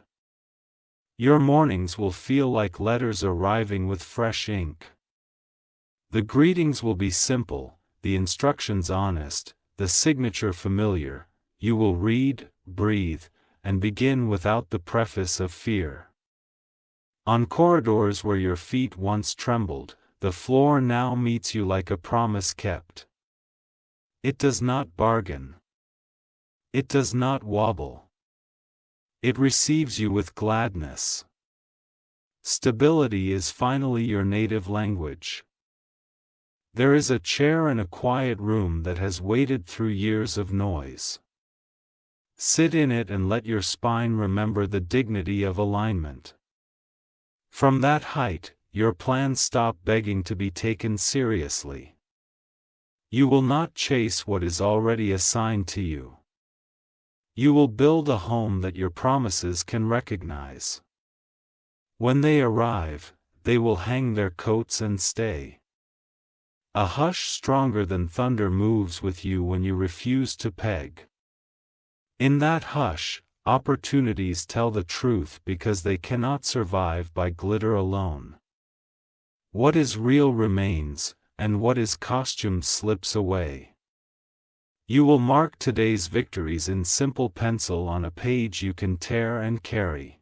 Your mornings will feel like letters arriving with fresh ink. The greetings will be simple, the instructions honest, the signature familiar. You will read, breathe, and begin without the preface of fear. On corridors where your feet once trembled, the floor now meets you like a promise kept. It does not bargain. It does not wobble. It receives you with gladness. Stability is finally your native language. There is a chair in a quiet room that has waited through years of noise. Sit in it and let your spine remember the dignity of alignment. From that height, your plans stop begging to be taken seriously. You will not chase what is already assigned to you. You will build a home that your promises can recognize. When they arrive, they will hang their coats and stay. A hush stronger than thunder moves with you when you refuse to peg. In that hush, opportunities tell the truth because they cannot survive by glitter alone. What is real remains, and what is costumed slips away. You will mark today's victories in simple pencil on a page you can tear and carry.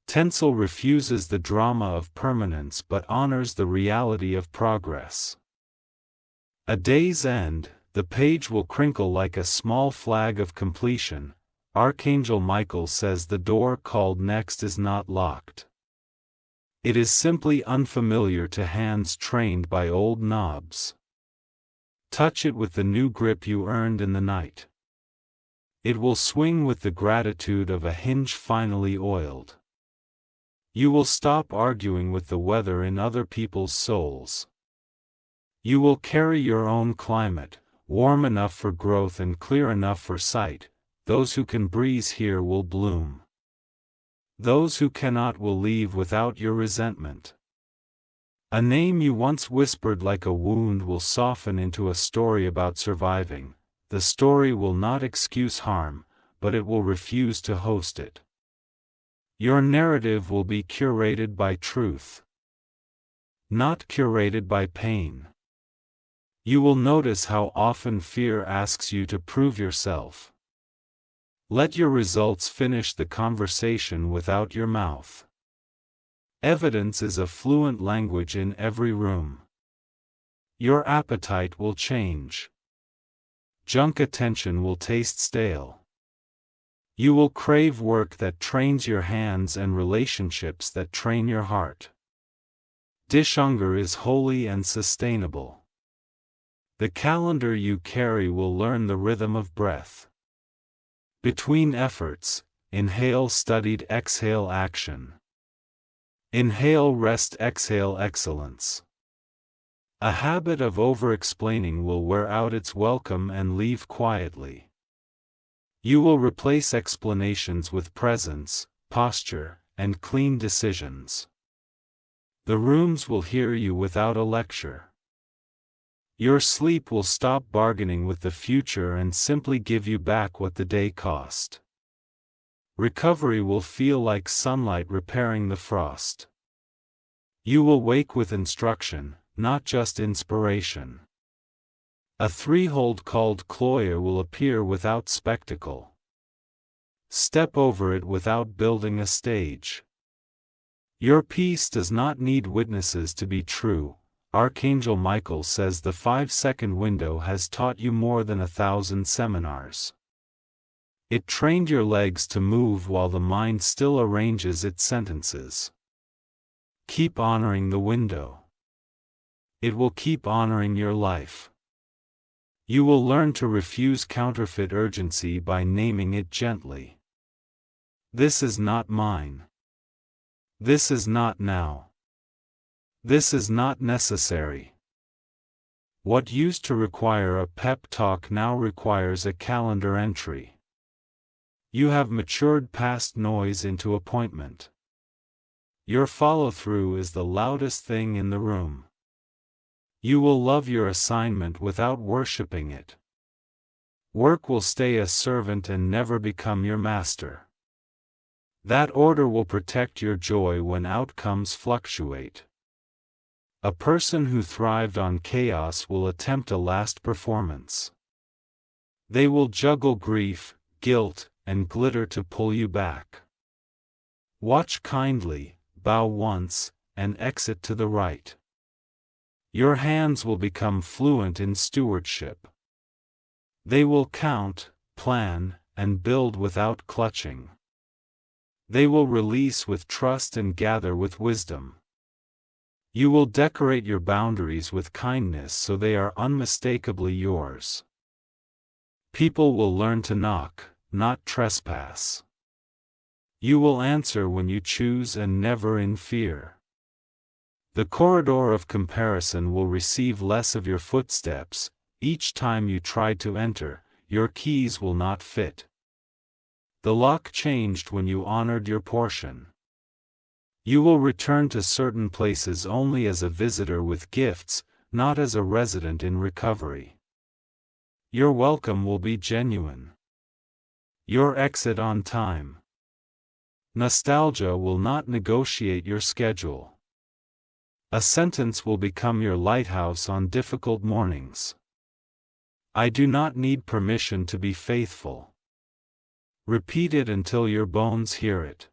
Tencil refuses the drama of permanence but honors the reality of progress. A day's end, the page will crinkle like a small flag of completion. Archangel Michael says the door called next is not locked. It is simply unfamiliar to hands trained by old knobs. Touch it with the new grip you earned in the night. It will swing with the gratitude of a hinge finally oiled. You will stop arguing with the weather in other people's souls. You will carry your own climate, warm enough for growth and clear enough for sight. Those who can breeze here will bloom. Those who cannot will leave without your resentment. A name you once whispered like a wound will soften into a story about surviving. The story will not excuse harm, but it will refuse to host it. Your narrative will be curated by truth, not curated by pain. You will notice how often fear asks you to prove yourself. Let your results finish the conversation without your mouth. Evidence is a fluent language in every room. Your appetite will change. Junk attention will taste stale. You will crave work that trains your hands and relationships that train your heart. Dish hunger is holy and sustainable. The calendar you carry will learn the rhythm of breath. Between efforts, inhale studied, exhale action. Inhale rest, exhale excellence. A habit of over-explaining will wear out its welcome and leave quietly. You will replace explanations with presence, posture, and clean decisions. The rooms will hear you without a lecture. Your sleep will stop bargaining with the future and simply give you back what the day cost. Recovery will feel like sunlight repairing the frost. You will wake with instruction, not just inspiration. A three-hold called cloyer will appear without spectacle. Step over it without building a stage. Your peace does not need witnesses to be true. Archangel Michael says the 5-second window has taught you more than 1,000 seminars. It trained your legs to move while the mind still arranges its sentences. Keep honoring the window. It will keep honoring your life. You will learn to refuse counterfeit urgency by naming it gently. This is not mine. This is not now. This is not necessary. What used to require a pep talk now requires a calendar entry. You have matured past noise into appointment. Your follow-through is the loudest thing in the room. You will love your assignment without worshipping it. Work will stay a servant and never become your master. That order will protect your joy when outcomes fluctuate. A person who thrived on chaos will attempt a last performance. They will juggle grief, guilt, and glitter to pull you back. Watch kindly, bow once, and exit to the right. Your hands will become fluent in stewardship. They will count, plan, and build without clutching. They will release with trust and gather with wisdom. You will decorate your boundaries with kindness so they are unmistakably yours. People will learn to knock, not trespass. You will answer when you choose and never in fear. The corridor of comparison will receive less of your footsteps. Each time you try to enter, your keys will not fit. The lock changed when you honored your portion. You will return to certain places only as a visitor with gifts, not as a resident in recovery. Your welcome will be genuine. Your exit on time. Nostalgia will not negotiate your schedule. A sentence will become your lighthouse on difficult mornings. I do not need permission to be faithful. Repeat it until your bones hear it.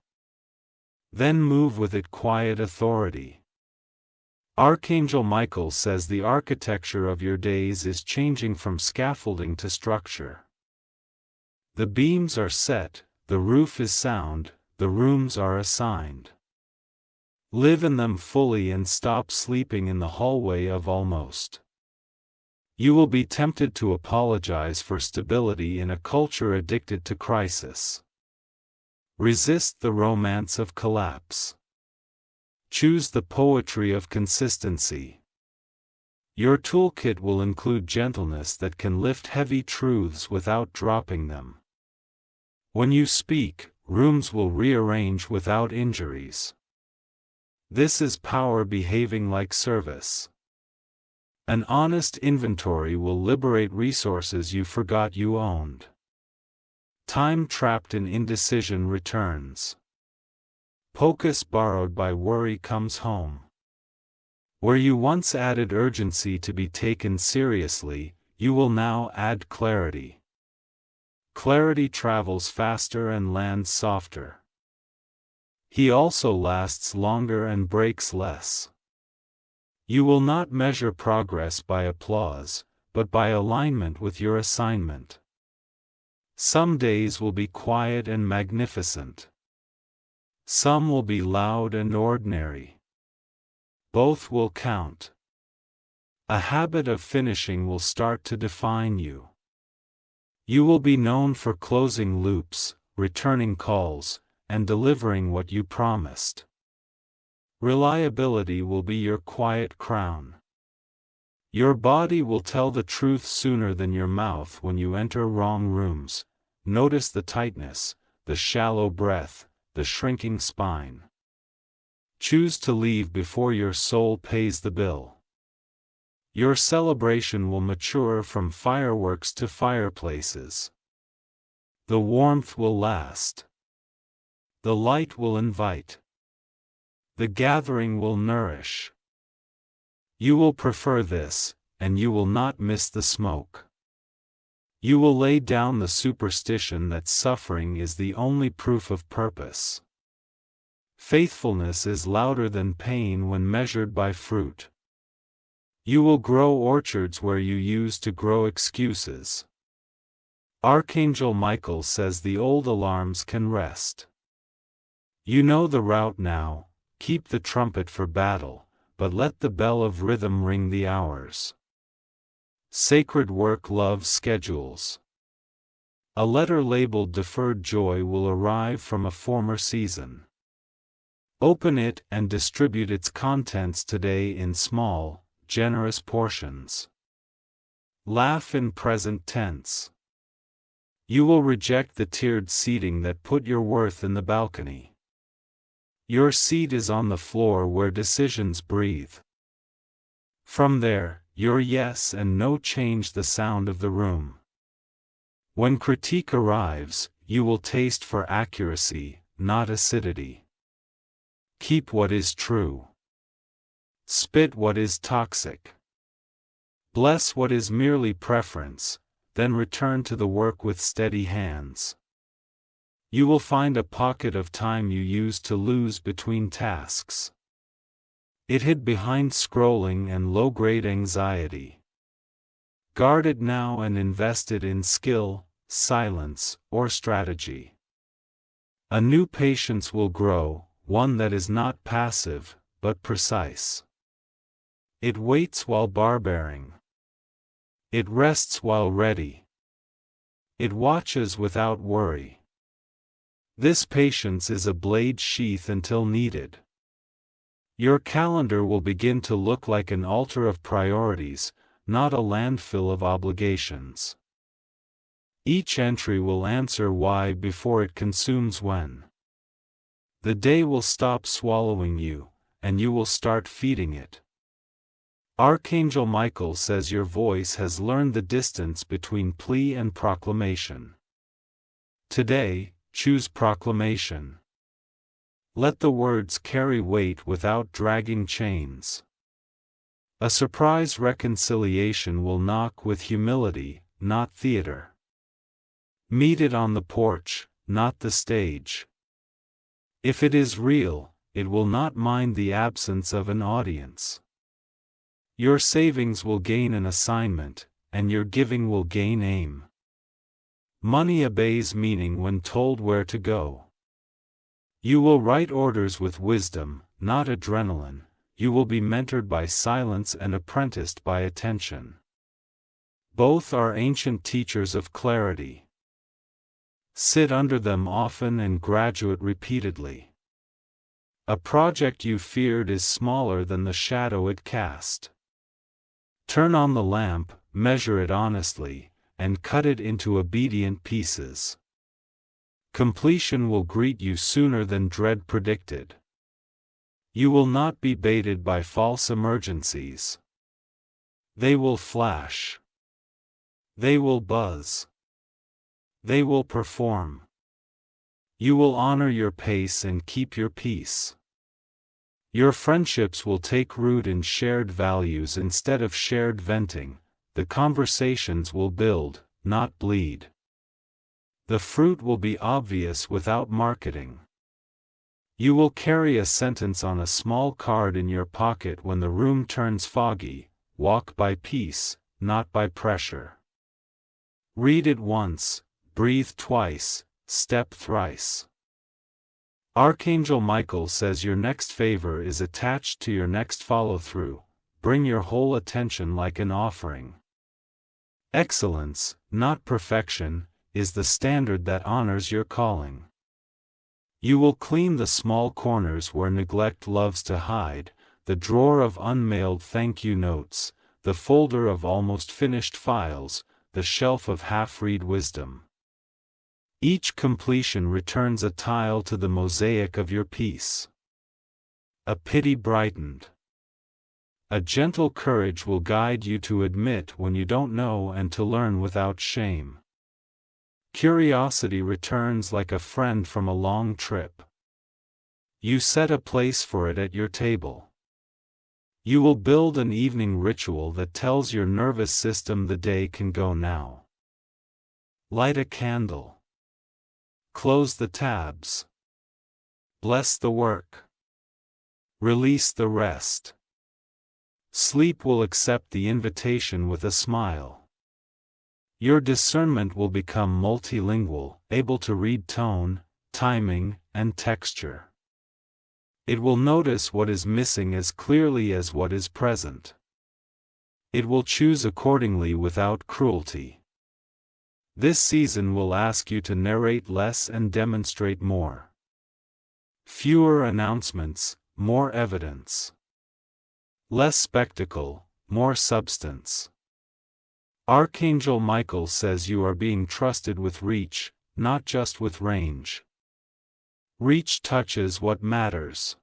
Then move with it quiet authority. Archangel Michael says the architecture of your days is changing from scaffolding to structure. The beams are set, the roof is sound, the rooms are assigned. Live in them fully and stop sleeping in the hallway of almost. You will be tempted to apologize for stability in a culture addicted to crisis. Resist the romance of collapse. Choose the poetry of consistency. Your toolkit will include gentleness that can lift heavy truths without dropping them. When you speak, rooms will rearrange without injuries. This is power behaving like service. An honest inventory will liberate resources you forgot you owned. Time trapped in indecision returns. Focus borrowed by worry comes home. Where you once added urgency to be taken seriously, you will now add clarity. Clarity travels faster and lands softer. He also lasts longer and breaks less. You will not measure progress by applause, but by alignment with your assignment. Some days will be quiet and magnificent. Some will be loud and ordinary. Both will count. A habit of finishing will start to define you. You will be known for closing loops, returning calls, and delivering what you promised. Reliability will be your quiet crown. Your body will tell the truth sooner than your mouth when you enter wrong rooms. Notice the tightness, the shallow breath, the shrinking spine. Choose to leave before your soul pays the bill. Your celebration will mature from fireworks to fireplaces. The warmth will last. The light will invite. The gathering will nourish. You will prefer this, and you will not miss the smoke. You will lay down the superstition that suffering is the only proof of purpose. Faithfulness is louder than pain when measured by fruit. You will grow orchards where you used to grow excuses. Archangel Michael says the old alarms can rest. You know the route now, keep the trumpet for battle, but let the bell of rhythm ring the hours. Sacred work loves schedules. A letter labeled deferred joy will arrive from a former season. Open it and distribute its contents today in small, generous portions. Laugh in present tense. You will reject the tiered seating that put your worth in the balcony. Your seat is on the floor where decisions breathe. From there, your yes and no change the sound of the room. When critique arrives, you will taste for accuracy, not acidity. Keep what is true. Spit what is toxic. Bless what is merely preference, then return to the work with steady hands. You will find a pocket of time you used to lose between tasks. It hid behind scrolling and low-grade anxiety. Guard it now and invest it in skill, silence, or strategy. A new patience will grow, one that is not passive, but precise. It waits while barbering. It rests while ready. It watches without worry. This patience is a blade sheath until needed. Your calendar will begin to look like an altar of priorities, not a landfill of obligations. Each entry will answer why before it consumes when. The day will stop swallowing you, and you will start feeding it. Archangel Michael says your voice has learned the distance between plea and proclamation. Today, choose proclamation. Let the words carry weight without dragging chains. A surprise reconciliation will knock with humility, not theater. Meet it on the porch, not the stage. If it is real, it will not mind the absence of an audience. Your savings will gain an assignment, and your giving will gain aim. Money obeys meaning when told where to go. You will write orders with wisdom, not adrenaline. You will be mentored by silence and apprenticed by attention. Both are ancient teachers of clarity. Sit under them often and graduate repeatedly. A project you feared is smaller than the shadow it cast. Turn on the lamp, measure it honestly, and cut it into obedient pieces. Completion will greet you sooner than dread predicted. You will not be baited by false emergencies. They will flash. They will buzz. They will perform. You will honor your pace and keep your peace. Your friendships will take root in shared values instead of shared venting. The conversations will build, not bleed. The fruit will be obvious without marketing. You will carry a sentence on a small card in your pocket when the room turns foggy. Walk by peace, not by pressure. Read it once, breathe twice, step thrice. Archangel Michael says your next favor is attached to your next follow-through. Bring your whole attention like an offering. Excellence, not perfection, is the standard that honors your calling. You will clean the small corners where neglect loves to hide, the drawer of unmailed thank you notes, the folder of almost finished files, the shelf of half-read wisdom. Each completion returns a tile to the mosaic of your peace. A pity brightened. A gentle courage will guide you to admit when you don't know and to learn without shame. Curiosity returns like a friend from a long trip. You set a place for it at your table. You will build an evening ritual that tells your nervous system the day can go now. Light a candle. Close the tabs. Bless the work. Release the rest. Sleep will accept the invitation with a smile. Your discernment will become multilingual, able to read tone, timing, and texture. It will notice what is missing as clearly as what is present. It will choose accordingly without cruelty. This season will ask you to narrate less and demonstrate more. Fewer announcements, more evidence. Less spectacle, more substance. Archangel Michael says you are being trusted with reach, not just with range. Reach touches what matters.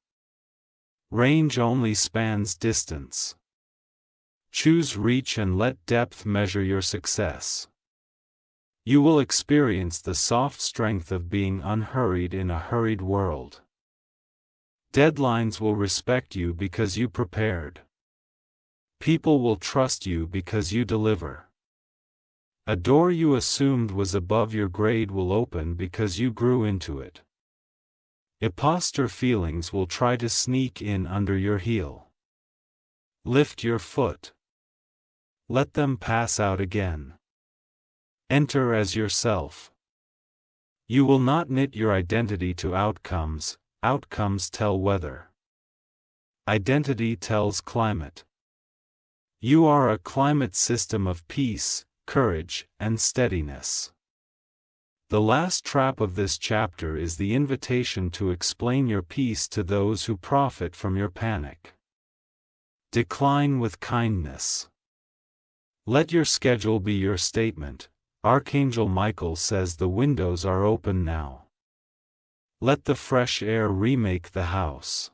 Range only spans distance. Choose reach and let depth measure your success. You will experience the soft strength of being unhurried in a hurried world. Deadlines will respect you because you prepared. People will trust you because you deliver. A door you assumed was above your grade will open because you grew into it. Imposter feelings will try to sneak in under your heel. Lift your foot. Let them pass out again. Enter as yourself. You will not knit your identity to outcomes, outcomes tell weather. Identity tells climate. You are a climate system of peace, courage, and steadiness. The last trap of this chapter is the invitation to explain your peace to those who profit from your panic. Decline with kindness. Let your schedule be your statement. Archangel Michael says the windows are open now. Let the fresh air remake the house.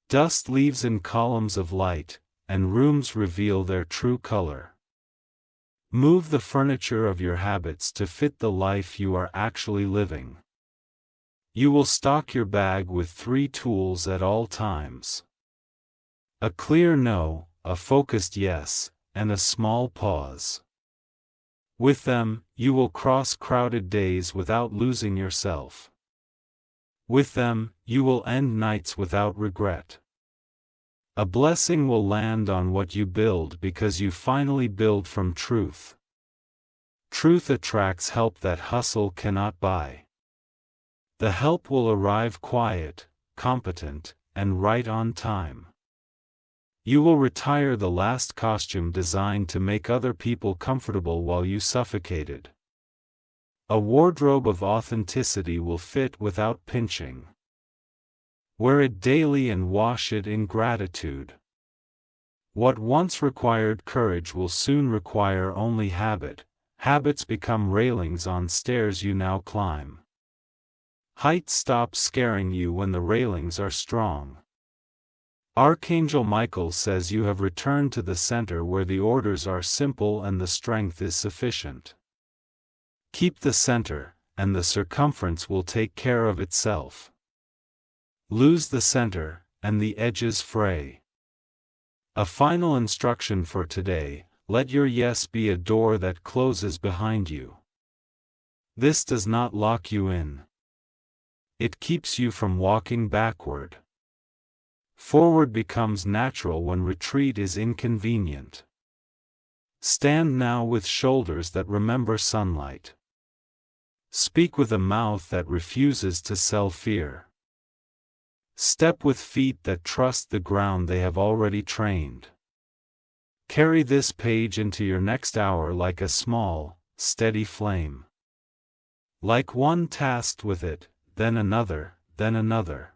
Dust leaves in columns of light, and rooms reveal their true color. Move the furniture of your habits to fit the life you are actually living. You will stock your bag with 3 tools at all times. A clear no, a focused yes, and a small pause. With them, you will cross crowded days without losing yourself. With them, you will end nights without regret. A blessing will land on what you build because you finally build from truth. Truth attracts help that hustle cannot buy. The help will arrive quiet, competent, and right on time. You will retire the last costume designed to make other people comfortable while you suffocated. A wardrobe of authenticity will fit without pinching. Wear it daily and wash it in gratitude. What once required courage will soon require only habit. Habits become railings on stairs you now climb. Height stops scaring you when the railings are strong. Archangel Michael says you have returned to the center where the orders are simple and the strength is sufficient. Keep the center, and the circumference will take care of itself. Lose the center, and the edges fray. A final instruction for today: let your yes be a door that closes behind you. This does not lock you in. It keeps you from walking backward. Forward becomes natural when retreat is inconvenient. Stand now with shoulders that remember sunlight. Speak with a mouth that refuses to sell fear. Step with feet that trust the ground they have already trained. Carry this page into your next hour like a small, steady flame. Like one tasked with it, then another, then another.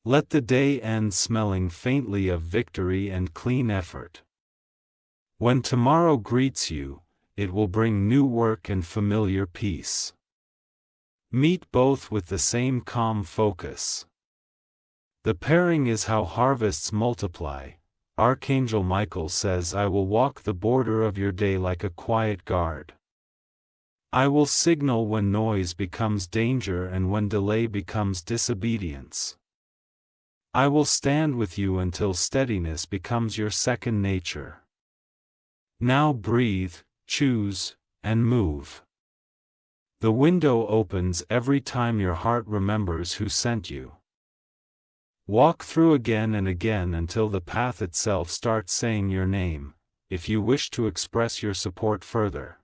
Let the day end smelling faintly of victory and clean effort. When tomorrow greets you, it will bring new work and familiar peace. Meet both with the same calm focus. The pairing is how harvests multiply. Archangel Michael says, I will walk the border of your day like a quiet guard. I will signal when noise becomes danger and when delay becomes disobedience. I will stand with you until steadiness becomes your second nature. Now breathe, choose, and move. The window opens every time your heart remembers who sent you. Walk through again and again until the path itself starts saying your name, if you wish to express your support further.